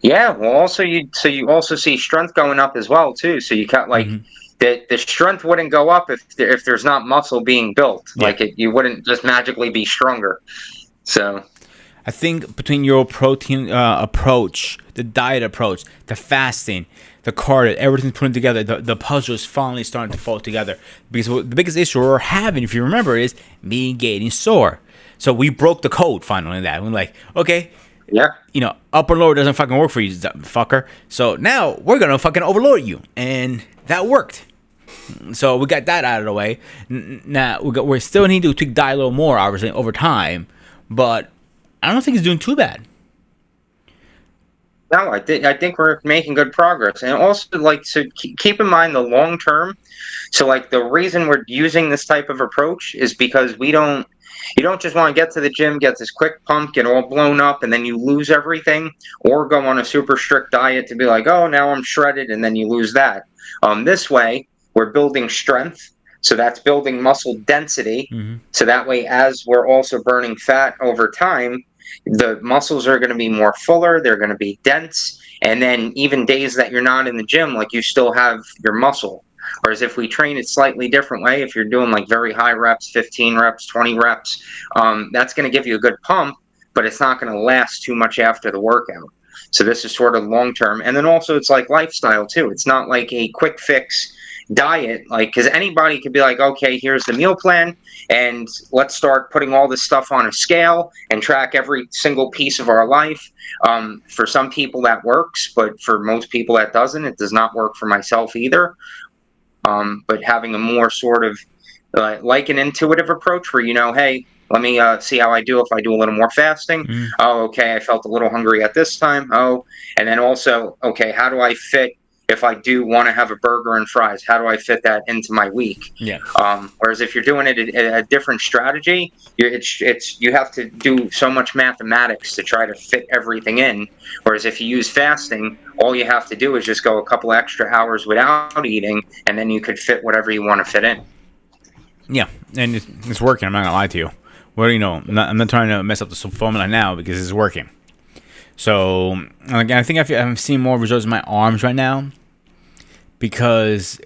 [SPEAKER 2] Yeah. Well, also you also see strength going up as well too. So you got like
[SPEAKER 1] Hmm.
[SPEAKER 2] the strength wouldn't go up if there's not muscle being built.
[SPEAKER 1] Yeah.
[SPEAKER 2] Like you wouldn't just magically be stronger. So
[SPEAKER 1] I think between your protein approach, the diet approach, the fasting, the cardio, everything's putting together. The puzzle is finally starting to fall together. Because the biggest issue we're having, if you remember, is me getting sore. So we broke the code finally in that. We're like, okay,
[SPEAKER 2] yeah.
[SPEAKER 1] upper lower doesn't fucking work for you, fucker. So now we're gonna fucking overload you, and that worked. So we got that out of the way. Now we still need to tweak diet a little more, obviously, over time, but I don't think it's doing too bad.
[SPEAKER 2] No, I think we're making good progress, and also like so keep in mind the long term. So like the reason we're using this type of approach is because you don't just want to get to the gym, get this quick pump, get all blown up, and then you lose everything, or go on a super strict diet to be like, oh, now I'm shredded, and then you lose that. This way, we're building strength, so that's building muscle density.
[SPEAKER 1] Hmm.
[SPEAKER 2] So that way, as we're also burning fat over time, the muscles are going to be more fuller, they're going to be dense, and then even days that you're not in the gym, like you still have your muscle. Whereas if we train it slightly different way, if you're doing like very high reps, 15 reps, 20 reps, that's going to give you a good pump, but it's not going to last too much after the workout. So this is sort of long term. And then also it's like lifestyle too. It's not like a quick fix diet, like, because anybody could be like, okay, here's the meal plan, and let's start putting all this stuff on a scale and track every single piece of our life. For some people that works, but for most people that doesn't. It does not work for myself either. But having a more sort of like an intuitive approach where hey, let me see how I do if I do a little more fasting.
[SPEAKER 1] Hmm.
[SPEAKER 2] Oh, okay, I felt a little hungry at this time. Oh, and then also, okay, how do I fit if I do want to have a burger and fries? How do I fit that into my week?
[SPEAKER 1] Yeah.
[SPEAKER 2] Whereas if you're doing it a different strategy, you have to do so much mathematics to try to fit everything in. Whereas if you use fasting, all you have to do is just go a couple extra hours without eating, and then you could fit whatever you want to fit in.
[SPEAKER 1] Yeah, and it's working. I'm not gonna lie to you. Well, I'm not trying to mess up the formula now because it's working. So again, I think I'm seeing more results in my arms right now because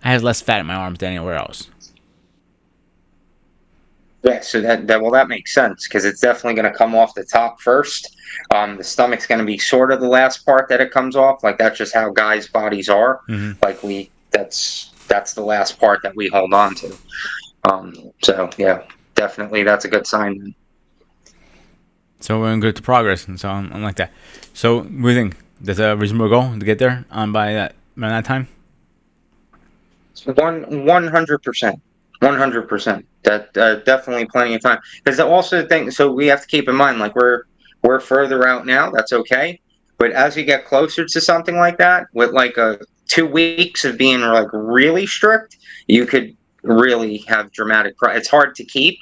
[SPEAKER 1] I have less fat in my arms than anywhere else.
[SPEAKER 2] Yeah, so that makes sense because it's definitely going to come off the top first. The stomach's going to be sort of the last part that it comes off. Like that's just how guys' bodies are.
[SPEAKER 1] Hmm.
[SPEAKER 2] Like that's the last part that we hold on to. So yeah, definitely that's a good sign.
[SPEAKER 1] So we're in good progress, and so I'm like that. So what do you think? That's a reasonable goal to get there by that time.
[SPEAKER 2] 100%, 100%. That definitely plenty of time. Because also the thing, so we have to keep in mind, like we're further out now. That's okay. But as you get closer to something like that, with like 2 weeks of being like really strict, you could really have dramatic. It's hard to keep.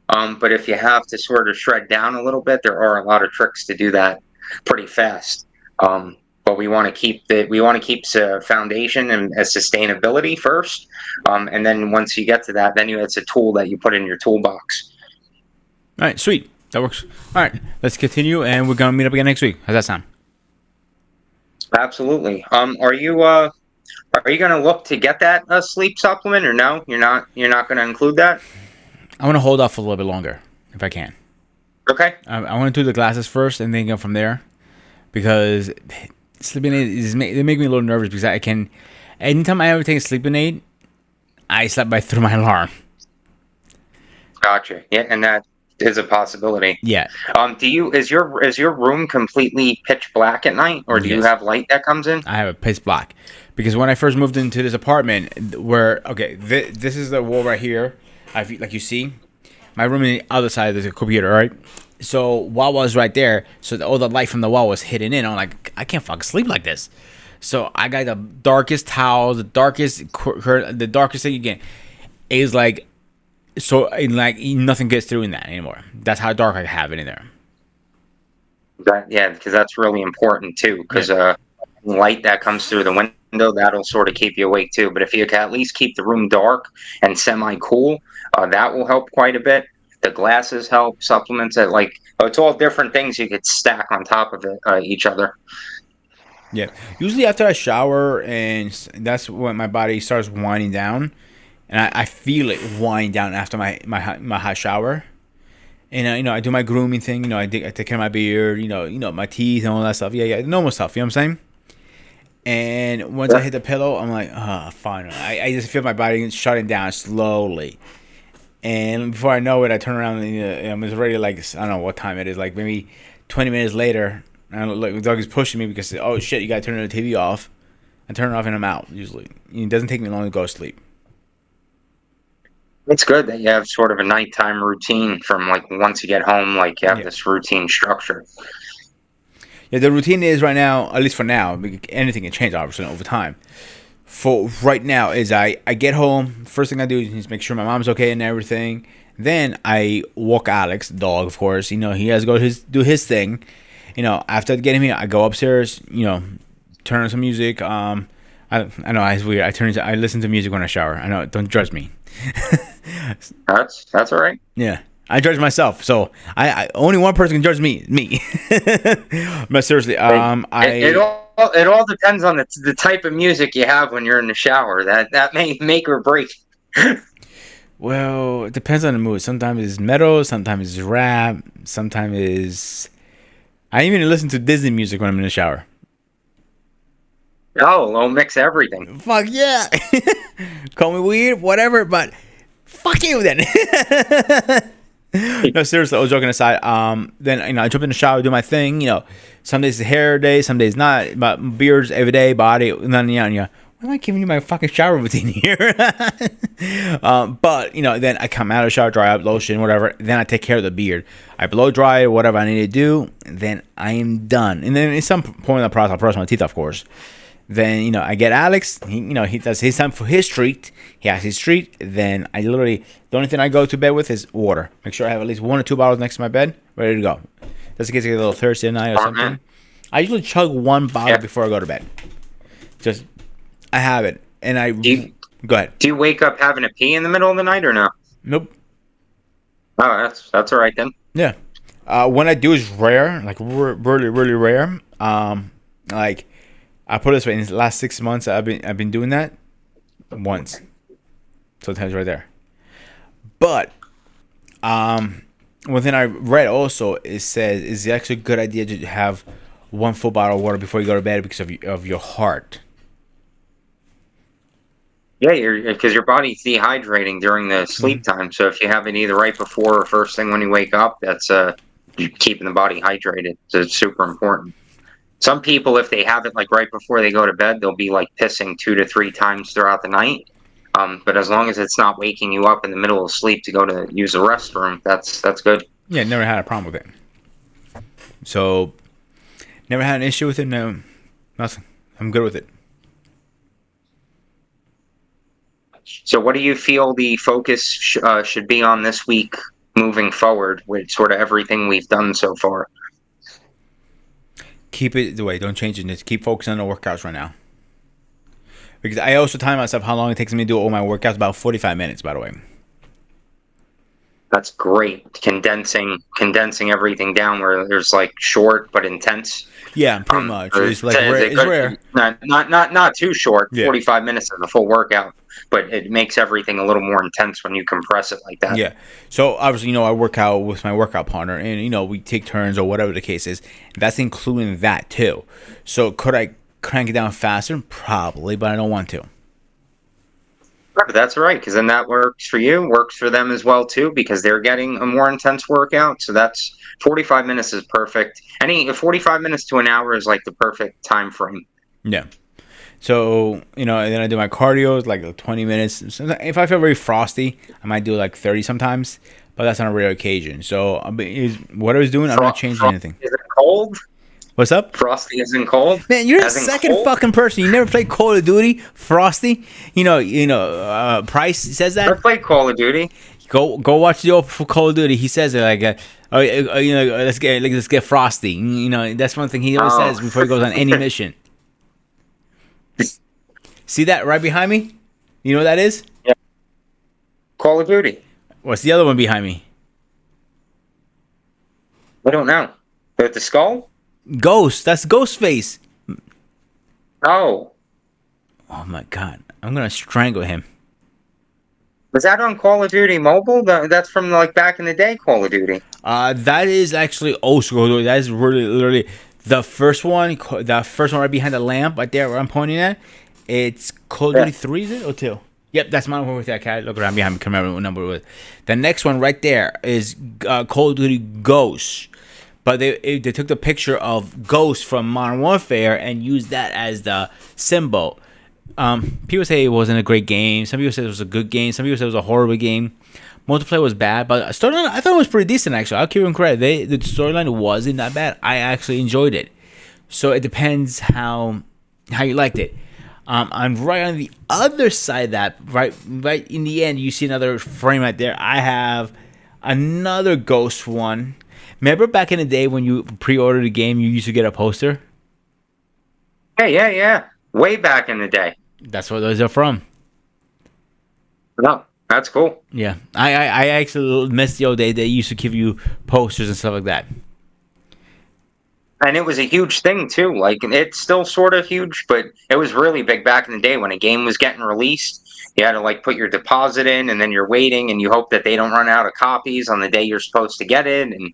[SPEAKER 2] But if you have to sort of shred down a little bit, there are a lot of tricks to do that pretty fast. But we want to keep the foundation and sustainability first, and then once you get to that, then it's a tool that you put in your toolbox.
[SPEAKER 1] All right, sweet. That works. All right, let's continue, and we're gonna meet up again next week. How's that sound?
[SPEAKER 2] Absolutely. Are you going to look to get that sleep supplement, or no? You're not going to include that.
[SPEAKER 1] I want to hold off a little bit longer if I can.
[SPEAKER 2] Okay.
[SPEAKER 1] I want to do the glasses first, and then go from there because sleeping aid they make me a little nervous because I can. Anytime I ever take a sleeping aid, I slept by through my alarm.
[SPEAKER 2] Gotcha. Yeah, and that is a possibility.
[SPEAKER 1] Yeah.
[SPEAKER 2] Is your room completely pitch black at night, or do you
[SPEAKER 1] Yes.
[SPEAKER 2] have light that comes in?
[SPEAKER 1] I have a pitch black because when I first moved into this apartment, where this is the wall right here. Like you see, my room on the other side there's a computer, right? So wall was right there, so all the light from the wall was hitting in. I'm like, I can't fucking sleep like this. So I got the darkest towel, the darkest thing you get. It's like like nothing gets through in that anymore. That's how dark I have it in there.
[SPEAKER 2] Yeah, because that's really important too.
[SPEAKER 1] Yeah.
[SPEAKER 2] Because light that comes through the window, that'll sort of keep you awake too. But if you can at least keep the room dark and semi-cool, that will help quite a bit. The glasses help, supplements that it's all different things you could stack on top of each other.
[SPEAKER 1] Yeah. Usually after I shower, and that's when my body starts winding down, and I feel it wind down after my hot shower. And I do my grooming thing. I take care of my beard. My teeth and all that stuff. Yeah, yeah, normal stuff. You know what I'm saying? And once I hit the pillow, I'm like, fine. I just feel my body shutting down slowly. And before I know it, I turn around and it's already like, I don't know what time it is. Like maybe 20 minutes later, and the dog is pushing me because, oh shit, you gotta turn the TV off. I turn it off and I'm out. Usually, it doesn't take me long to go to sleep.
[SPEAKER 2] It's good that you have sort of a nighttime routine from like once you get home, like you have
[SPEAKER 1] Yeah.
[SPEAKER 2] this routine structure.
[SPEAKER 1] Yeah, the routine is right now, at least for now, anything can change obviously over time. For right now, is I get home, first thing I do is make sure my mom's okay and everything. Then I walk Alex, the dog, of course. He has to go do his thing. After getting him, I go upstairs. Turn on some music. I know it's weird. I listen to music when I shower. I know, don't judge me.
[SPEAKER 2] That's all right.
[SPEAKER 1] Yeah. I judge myself, so I only one person can judge me. But seriously,
[SPEAKER 2] It all depends on the type of music you have when you're in the shower. That may make or break.
[SPEAKER 1] well, it depends on the mood. Sometimes it's metal, sometimes it's rap, sometimes it's. I even listen to Disney music when I'm in the shower.
[SPEAKER 2] Oh, it'll mix everything.
[SPEAKER 1] Fuck yeah! Call me weird, whatever, but fuck you then. No, seriously, all joking aside. Then I jump in the shower, do my thing. Some days it's hair day, some days not. But beards every day, body. Then why am I giving you my fucking shower routine here? But then I come out of the shower, dry up, lotion, whatever. Then I take care of the beard. I blow dry it, whatever I need to do. Then I am done. And then at some point in the process, I'll brush my teeth, of course. Then I get Alex. He does his time for his treat. He has his treat. Then the only thing I go to bed with is water. Make sure I have at least 1 or 2 bottles next to my bed, ready to go. Just in case I get a little thirsty at night or something. I usually chug 1 bottle before I go to bed. Just I have it, and go ahead.
[SPEAKER 2] Do you wake up having to pee in the middle of the night or no?
[SPEAKER 1] Nope.
[SPEAKER 2] Oh, that's all right then.
[SPEAKER 1] Yeah. When I do is rare, like really really rare. Like I put it this way: in the last 6 months, I've been doing that once. Sometimes right there. But one thing I read also, it says it's actually a good idea to have one full bottle of water before you go to bed because of your heart.
[SPEAKER 2] Yeah, because your body's dehydrating during the
[SPEAKER 1] Hmm.
[SPEAKER 2] sleep time. So if you have it either right before or first thing when you wake up, that's you keeping the body hydrated. So it's super important. Some people, if they have it like right before they go to bed, they'll be like pissing 2 to 3 times throughout the night. But as long as it's not waking you up in the middle of sleep to go to use the restroom, that's good.
[SPEAKER 1] Yeah, never had a problem with it. So never had an issue with it. No, nothing. I'm good with it.
[SPEAKER 2] So what do you feel the focus should be on this week moving forward with sort of everything we've done so far?
[SPEAKER 1] Keep it the way. Don't change it. Just keep focusing on the workouts right now. Because I also time myself how long it takes me to do all my workouts. About 45 minutes, by the way.
[SPEAKER 2] That's great. Condensing everything down where there's like short but intense.
[SPEAKER 1] Yeah, pretty much. It's like
[SPEAKER 2] Is
[SPEAKER 1] rare.
[SPEAKER 2] it
[SPEAKER 1] It's
[SPEAKER 2] good?
[SPEAKER 1] rare.
[SPEAKER 2] Not too short.
[SPEAKER 1] Yeah.
[SPEAKER 2] 45 minutes is a full workout, but it makes everything a little more intense when you compress it like that.
[SPEAKER 1] Yeah. So obviously, I work out with my workout partner, and we take turns or whatever the case is. That's including that too. So could I crank it down faster? Probably, but I don't want to.
[SPEAKER 2] Right, but that's right, because then that works for you, works for them as well too, because they're getting a more intense workout. So that's 45 minutes is perfect. 45 minutes to an hour is like the perfect time frame.
[SPEAKER 1] Yeah. So and then I do my cardio, it's like 20 minutes. Sometimes if I feel very frosty, I might do like 30 sometimes, but that's on a rare occasion. So what I was doing, I'm not changing anything.
[SPEAKER 2] Is it cold?
[SPEAKER 1] What's up?
[SPEAKER 2] Frosty isn't cold.
[SPEAKER 1] Man, you're the
[SPEAKER 2] As in
[SPEAKER 1] second
[SPEAKER 2] cold?
[SPEAKER 1] fucking person. You never played Call of Duty, Frosty. Price says
[SPEAKER 2] I
[SPEAKER 1] that.
[SPEAKER 2] played Call of Duty.
[SPEAKER 1] Go watch the old Call of Duty. He says it like, let's get Frosty. That's one thing he always
[SPEAKER 2] Oh.
[SPEAKER 1] says before he goes on any mission. See that right behind me? You know what that is?
[SPEAKER 2] Yeah. Call of Duty.
[SPEAKER 1] What's the other one behind me?
[SPEAKER 2] I don't know. With the skull?
[SPEAKER 1] Ghost. That's Ghostface.
[SPEAKER 2] Oh.
[SPEAKER 1] Oh my god, I'm gonna strangle him.
[SPEAKER 2] Was that on Call of Duty Mobile? That's from like back in the day, Call of Duty.
[SPEAKER 1] That is actually old school. That is really literally the first one. The first one right behind the lamp, right there where I'm pointing at. It's Call of Duty 3, is it or 2? Yep, that's my one with that cat. Look around behind me. Can't remember what number it was. The next one right there is Call of Duty Ghosts. But they took the picture of Ghost from Modern Warfare and used that as the symbol. People say it wasn't a great game. Some people said it was a good game. Some people said it was a horrible game. Multiplayer was bad, but storyline I thought it was pretty decent actually. I'll give them credit. The storyline wasn't that bad. I actually enjoyed it. So it depends how you liked it. And right on the other side of that, right in the end, you see another frame right there. I have another Ghost one. Remember back in the day when you pre-ordered a game, you used to get a poster?
[SPEAKER 2] Hey, yeah. Way back in the day.
[SPEAKER 1] That's where those are from.
[SPEAKER 2] No, that's cool.
[SPEAKER 1] Yeah, I actually miss the old day they used to give you posters and stuff like that.
[SPEAKER 2] And it was a huge thing too. Like it's still sort of huge, but it was really big back in the day when a game was getting released. You had to like put your deposit in, and then you're waiting, and you hope that they don't run out of copies on the day you're supposed to get it. And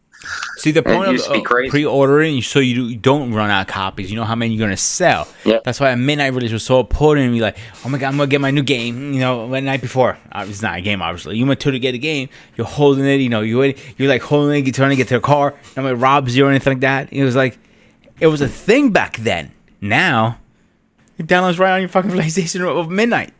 [SPEAKER 1] See, the
[SPEAKER 2] it
[SPEAKER 1] point
[SPEAKER 2] used to be
[SPEAKER 1] of
[SPEAKER 2] crazy.
[SPEAKER 1] pre-ordering, so you don't run out of copies. You know how many you're gonna sell.
[SPEAKER 2] Yeah.
[SPEAKER 1] That's why a midnight release was so important. And be like, oh my god, I'm gonna get my new game. The night before. It's not a game, obviously. You went to get a game. You're holding it. You're like holding it. You're trying to get to the car. Nobody robs you or anything like that. It was like, it was a thing back then. Now, it downloads right on your fucking PlayStation of midnight.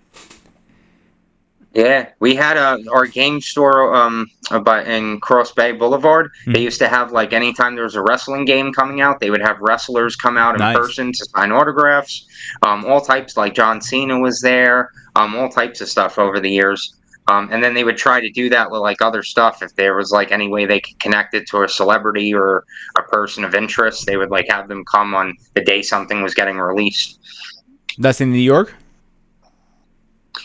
[SPEAKER 2] Yeah, we had our game store in Cross Bay Boulevard. They used to have like anytime there was a wrestling game coming out, they would have wrestlers come out in
[SPEAKER 1] Nice.
[SPEAKER 2] person to sign autographs. All types, like John Cena was there. All types of stuff over the years. And then they would try to do that with like other stuff. If there was like any way they could connect it to a celebrity or a person of interest, they would like have them come on the day something was getting released.
[SPEAKER 1] That's in New York.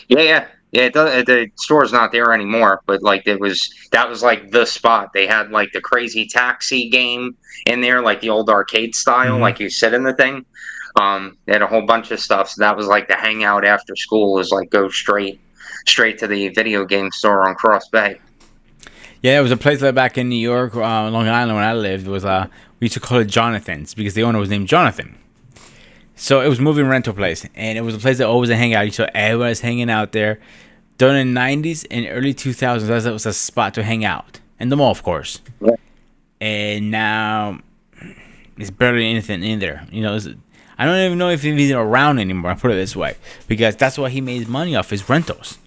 [SPEAKER 2] Yeah. Yeah, the store's not there anymore, but like that was like the spot. They had like the crazy taxi game in there, like the old arcade style,
[SPEAKER 1] Hmm.
[SPEAKER 2] like you sit in the thing. They had a whole bunch of stuff. So that was like the hangout after school. Was like go straight to the video game store on Cross Bay.
[SPEAKER 1] Yeah, it was a place like back in New York, Long Island, when I lived. It was we used to call it Jonathan's because the owner was named Jonathan. So it was a moving rental place, and it was a place that always hang out. You saw everyone was hanging out there. During the '90s and early 2000s, that was a spot to hang out, and the mall, of course.
[SPEAKER 2] Yeah.
[SPEAKER 1] And now there's barely anything in there. I don't even know if he's even around anymore. I put it this way, because that's what he made money off, his rentals.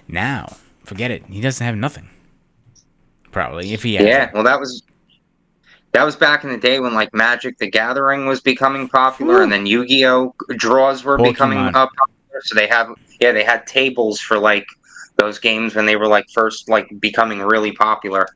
[SPEAKER 1] Now, forget it. He doesn't have nothing. Probably, if he has.
[SPEAKER 2] Yeah, well, that was back in the day when like Magic the Gathering was becoming popular, and
[SPEAKER 1] Whew.
[SPEAKER 2] then Yu-Gi-Oh draws were becoming
[SPEAKER 1] Pokemon.
[SPEAKER 2] popular. So they had tables for like those games when they were like first like becoming really popular.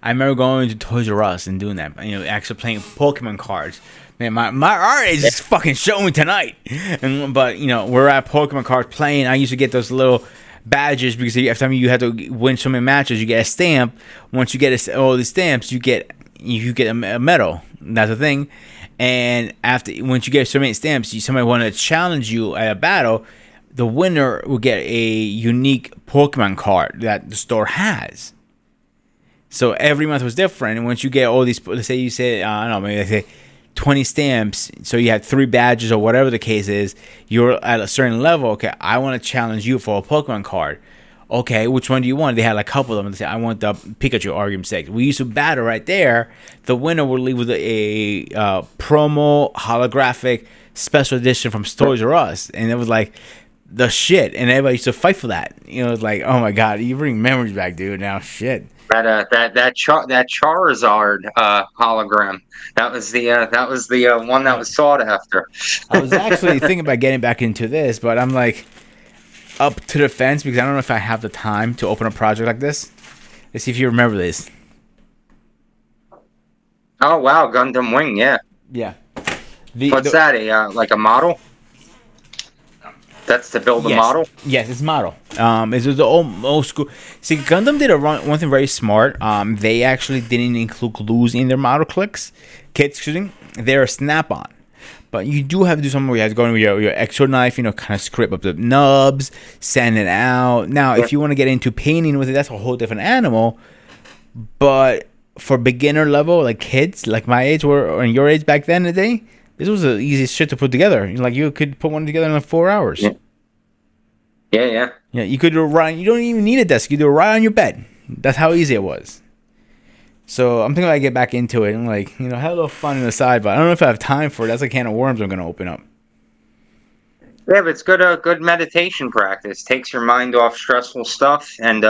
[SPEAKER 1] I remember going to Toys R Us and doing that. Actually playing Pokemon cards. Man, my art is fucking showing tonight. But we're at Pokemon cards playing. I used to get those little badges because every time you had to win so many matches, you get a stamp. Once you get all the stamps, you get a medal. That's the thing. And once you get so many stamps, somebody want to challenge you at a battle. The winner will get a unique Pokemon card that the store has. So every month was different, and once you get all these, let's say you say, I don't know, maybe let's say 20 stamps, so you have 3 badges or whatever the case is, you're at a certain level. Okay, I want to challenge you for a Pokemon card. Okay, which one do you want? They had like a couple of them. They say, I want the Pikachu, argument's sake. We used to battle right there. The winner would leave with a promo holographic special edition from Toys R Us, and it was like the shit, and everybody used to fight for that. It was like, oh my god, you bring memories back, dude. Now shit.
[SPEAKER 2] That Charizard hologram. That was the one that was sought after.
[SPEAKER 1] I was actually thinking about getting back into this, but I'm like up to the fence because I don't know if I have the time to open a project like this. Let's see if you remember this.
[SPEAKER 2] Oh wow, Gundam Wing, yeah.
[SPEAKER 1] Yeah.
[SPEAKER 2] What's that? Like a model? That's to build a
[SPEAKER 1] Yes.
[SPEAKER 2] model.
[SPEAKER 1] Yes, it's model. It was the old school. See, Gundam did one thing very smart. They actually didn't include glues in their model kits. Excuse me. They're a snap-on. But you do have to do something where you have to go in with your extra knife, kind of scrape up the nubs, sand it out. Now, if you want to get into painting with it, that's a whole different animal. But for beginner level, like kids, like my age or your age back then in the day, this was the easiest shit to put together. Like you could put one together in like 4 hours.
[SPEAKER 2] Yeah. Yeah.
[SPEAKER 1] Yeah, you could do it right. You don't even need a desk. You do it right on your bed. That's how easy it was. So I'm thinking I get back into it and have a little fun on the side, but I don't know if I have time for it. That's a can of worms I'm gonna open up.
[SPEAKER 2] Yeah, but it's good meditation practice. Takes your mind off stressful stuff, and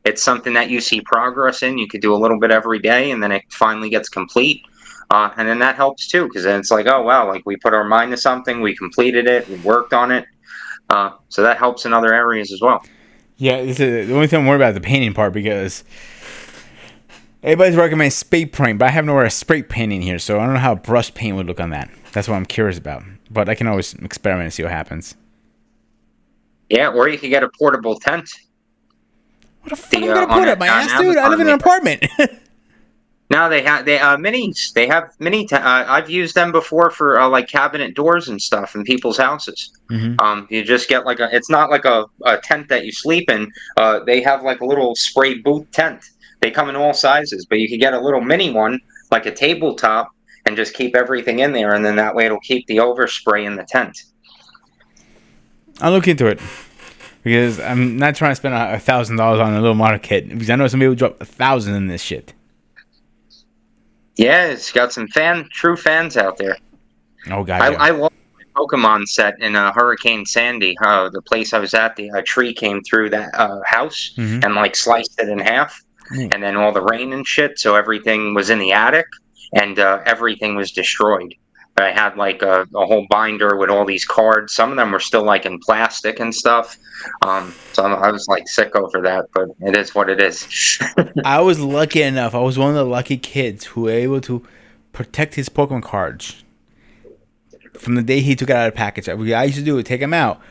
[SPEAKER 2] it's something that you see progress in. You could do a little bit every day, and then it finally gets complete. And then that helps too, because then it's like, oh wow, like we put our mind to something, we completed it, we worked on it. So that helps in other areas as well.
[SPEAKER 1] Yeah, the only thing I'm worried about is the painting part because everybody's recommending spray paint, but I have nowhere to spray paint in here, so I don't know how brush paint would look on that. That's what I'm curious about. But I can always experiment and see what happens.
[SPEAKER 2] Yeah, or you could get a portable tent.
[SPEAKER 1] What the fuck am I gonna put up my ass, dude? I live in an apartment.
[SPEAKER 2] No, they have minis. They have I've used them before for like cabinet doors and stuff in people's houses.
[SPEAKER 1] Mm-hmm.
[SPEAKER 2] You just get like it's not like a tent that you sleep in. They have like a little spray booth tent. They come in all sizes, but you can get a little mini one, like a tabletop, and just keep everything in there, and then that way it'll keep the overspray in the tent.
[SPEAKER 1] I'll look into it because I'm not trying to spend $1,000 on a little model kit because I know some people drop 1,000 in this shit.
[SPEAKER 2] Yeah, it's got some true fans out there.
[SPEAKER 1] Oh god,
[SPEAKER 2] I love my Pokemon set in Hurricane Sandy. The place I was at, a tree came through that house
[SPEAKER 1] Mm-hmm.
[SPEAKER 2] and like sliced it in half, and then all the rain and shit, so everything was in the attic, and everything was destroyed. I had like a whole binder with all these cards. Some of them were still like in plastic and stuff. So I was like sick over that, but it is what it is.
[SPEAKER 1] I was lucky enough. I was one of the lucky kids who were able to protect his Pokemon cards from the day he took it out of the package. What I used to do is take them out,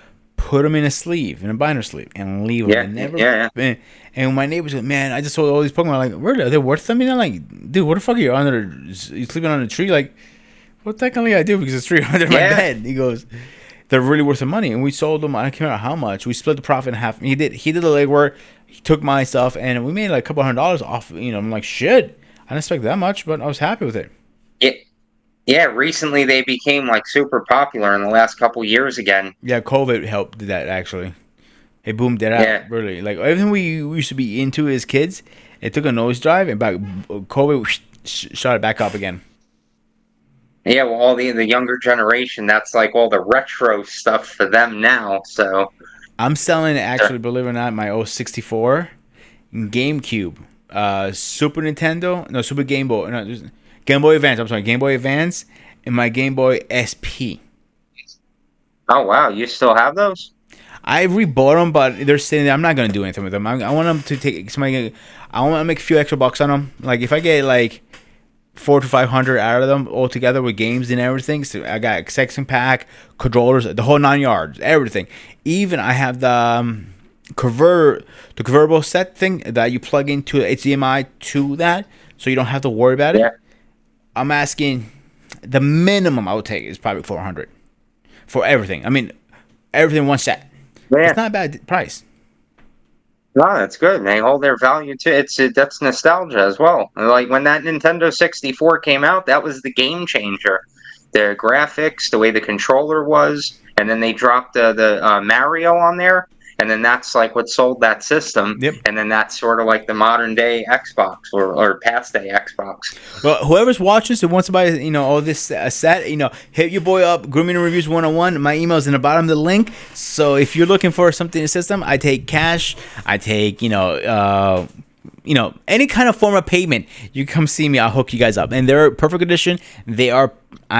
[SPEAKER 1] put them in a sleeve, in a binder sleeve, and leave them.
[SPEAKER 2] Yeah,
[SPEAKER 1] And
[SPEAKER 2] yeah,
[SPEAKER 1] never.
[SPEAKER 2] yeah.
[SPEAKER 1] And my neighbors go, man, I just sold all these Pokemon. Like, where are they worth them? I'm like, dude, what the fuck are you under? You sleeping on a tree? Like, what technically I do because it's tree under my bed. He goes, they're really worth the money, and we sold them. I can't remember how much. We split the profit in half. He did the legwork. He took my stuff, and we made like a couple $100 off. I'm like, shit. I didn't expect that much, but I was happy with it.
[SPEAKER 2] Yeah, yeah. Recently, they became like super popular in the last couple years again.
[SPEAKER 1] Yeah, COVID helped that actually. It boomed it out
[SPEAKER 2] Yeah,
[SPEAKER 1] really. Like everything we used to be into as kids, it took a nosedive, and back COVID shot it back up again.
[SPEAKER 2] yeah. Well, all the younger generation, that's like all the retro stuff for them now. So,
[SPEAKER 1] I'm selling
[SPEAKER 2] uh,
[SPEAKER 1] actually, believe it or not, my old 64, GameCube, Super Nintendo, no Super Game Boy, no Game Boy Advance. I'm sorry, Game Boy Advance, and my Game Boy SP.
[SPEAKER 2] oh wow, you still have those?
[SPEAKER 1] I rebought them, but they're sitting there. I'm not gonna do anything with them. I want them to take somebody. I want to make a few extra bucks on them. Like if I get like 400 to 500 out of them all together with games and everything. So I got section pack, controllers, the whole 9 yards, everything. Even I have the convertible set thing that you plug into HDMI to that, so you don't have to worry about
[SPEAKER 2] Yeah,
[SPEAKER 1] it. I'm asking the minimum I would take is probably 400 for everything. I mean, everything one set.
[SPEAKER 2] yeah.
[SPEAKER 1] It's not a bad price.
[SPEAKER 2] No, that's good. They hold their value too. That's nostalgia as well. Like when that Nintendo 64 came out, that was the game changer. The graphics, the way the controller was, and then they dropped the Mario on there, and then that's like what sold that system.
[SPEAKER 1] Yep.
[SPEAKER 2] And then that's sort of like the modern day Xbox or past day Xbox.
[SPEAKER 1] Well, whoever's watching this and wants to buy, all this set, hit your boy up, Grooming and Reviews 101. My email's in the bottom of the link. So if you're looking for something in the system, I take cash. I take, any kind of form of payment. You come see me, I'll hook you guys up. And they're perfect condition. I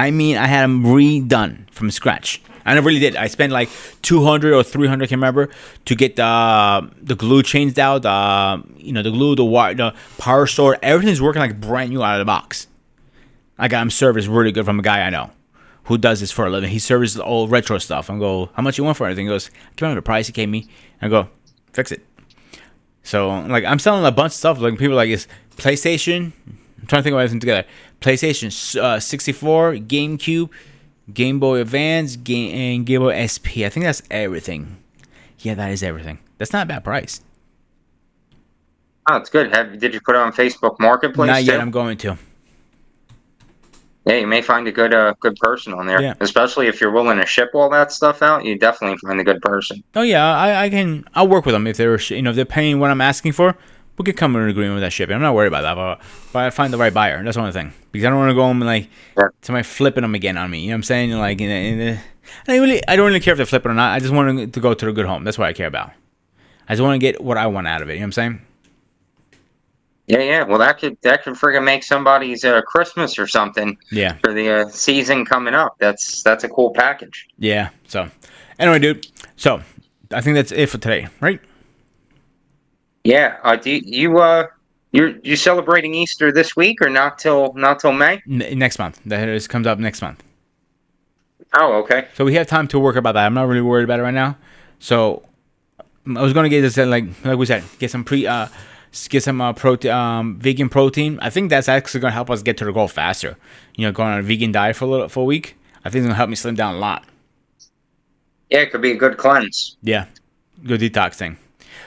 [SPEAKER 1] had them redone from scratch. And I really did. I spent like 200 or 300, I can't remember, to get the glue changed out, the glue, the wire, the power sword. Everything's working like brand new out of the box. I got him service really good from a guy I know who does this for a living. He services all retro stuff. I go, how much you want for anything? He goes, I can't remember the price he gave me. I go, fix it. So like I'm selling a bunch of stuff. Like people are like, it's PlayStation. I'm trying to think of everything together. PlayStation 64, GameCube, Game Boy Advance, and Game Boy SP. I think that's everything. Yeah, that is everything. That's not a bad price.
[SPEAKER 2] Oh, it's good. Did you put it on Facebook Marketplace
[SPEAKER 1] Not yet.
[SPEAKER 2] too?
[SPEAKER 1] I'm going to.
[SPEAKER 2] Yeah, you may find a good person on there.
[SPEAKER 1] Yeah.
[SPEAKER 2] Especially if you're willing to ship all that stuff out, you definitely find a good person.
[SPEAKER 1] Oh yeah, I can. I'll work with them if they're if they're paying what I'm asking for. We could come to an agreement with that shipping. I'm not worried about that, but I find the right buyer. That's the only thing, because I don't want to go home and like somebody flipping them again on me. You know what I'm saying? Like I don't really care if they're flipping or not. I just want to go to a good home. That's what I care about. I just want to get what I want out of it. You know what I'm saying?
[SPEAKER 2] Yeah, yeah. Well, that could friggin' make somebody's Christmas or something.
[SPEAKER 1] Yeah.
[SPEAKER 2] For the season coming up. That's a cool package.
[SPEAKER 1] Yeah. So, anyway, dude. So, I think that's it for today, right?
[SPEAKER 2] Yeah. You celebrating Easter this week or not till May?
[SPEAKER 1] Next month. That comes up next month.
[SPEAKER 2] Oh, okay.
[SPEAKER 1] So we have time to work about that. I'm not really worried about it right now. So I was gonna get this like we said, get some protein, vegan protein. I think that's actually gonna help us get to the goal faster. Going on a vegan diet for a week. I think it's gonna help me slim down a lot.
[SPEAKER 2] Yeah, it could be a good cleanse.
[SPEAKER 1] Yeah, good detox thing.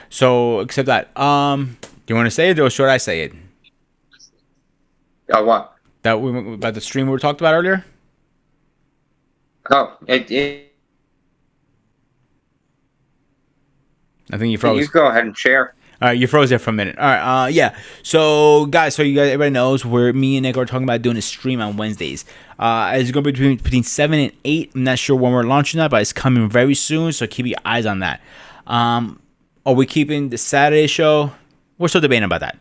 [SPEAKER 1] So except that, do you want to say it or should I say it?
[SPEAKER 2] What?
[SPEAKER 1] About the stream we talked about earlier.
[SPEAKER 2] Oh,
[SPEAKER 1] I think you froze.
[SPEAKER 2] You go ahead and share.
[SPEAKER 1] All right, you froze there for a minute. All right, yeah. So, guys, everybody knows me and Nick are talking about doing a stream on Wednesdays. It's going to be between 7 and 8. I'm not sure when we're launching that, but it's coming very soon, so keep your eyes on that. Are we keeping the Saturday show? We're still debating about that.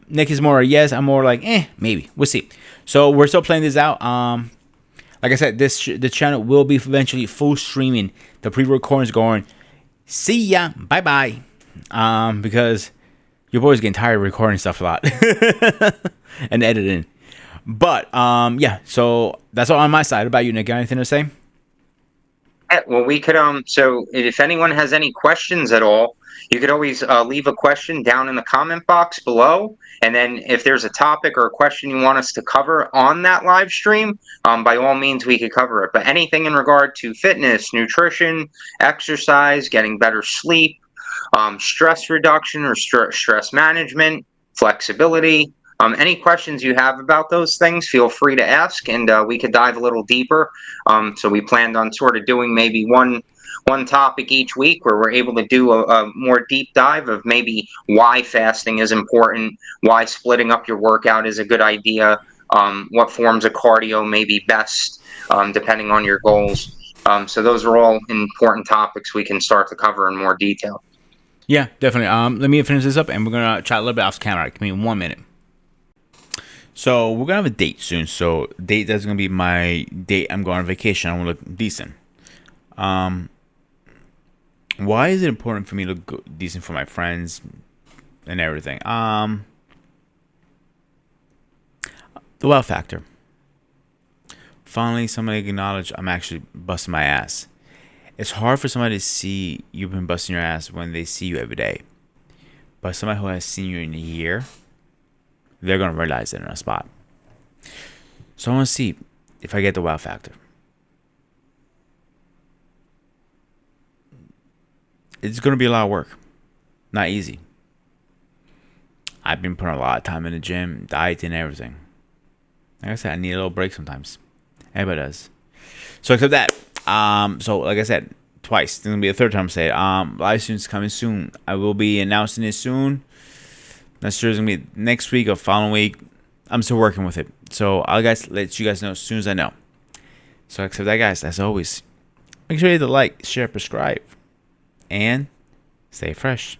[SPEAKER 1] Nick is more a yes. I'm more like, maybe. We'll see. So, we're still playing this out. Like I said, the channel will be eventually full streaming. The pre-recording is going. See ya. Bye-bye. Because your boy's getting tired of recording stuff a lot and editing. But yeah, so that's all on my side. About you, Nick? Got anything to say?
[SPEAKER 2] Yeah, well, we could so if anyone has any questions at all, you could always leave a question down in the comment box below, and then if there's a topic or a question you want us to cover on that live stream, by all means we could cover it. But anything in regard to fitness, nutrition, exercise, getting better sleep, stress reduction or stress management, flexibility. Any questions you have about those things, feel free to ask, and we could dive a little deeper. So we planned on sort of doing maybe one topic each week where we're able to do a more deep dive of maybe why fasting is important, why splitting up your workout is a good idea, what forms of cardio may be best depending on your goals. So those are all important topics we can start to cover in more detail.
[SPEAKER 1] Yeah, definitely. Let me finish this up, and we're gonna chat a little bit off camera. Give me 1 minute. So we're gonna have a date soon. So date that's gonna be my date. I'm going on vacation. I want to look decent. Um, why is it important for me to look decent for my friends and everything? The wow factor. Finally, somebody acknowledge I'm actually busting my ass. It's hard for somebody to see you've been busting your ass when they see you every day. But somebody who has seen you in a year, they're gonna realize it in a spot. So I want to see if I get the wow factor. It's gonna be a lot of work, not easy. I've been putting a lot of time in the gym, dieting, everything. Like I said, I need a little break sometimes. Everybody does. So except that. So like I said, twice. This is gonna be the third time I say it. Live stream's coming soon. I will be announcing it soon. Not sure it's gonna be next week or following week. I'm still working with it. So I'll guys let you guys know as soon as I know. So except that, guys, as always, make sure you hit the like, share, subscribe, and stay fresh.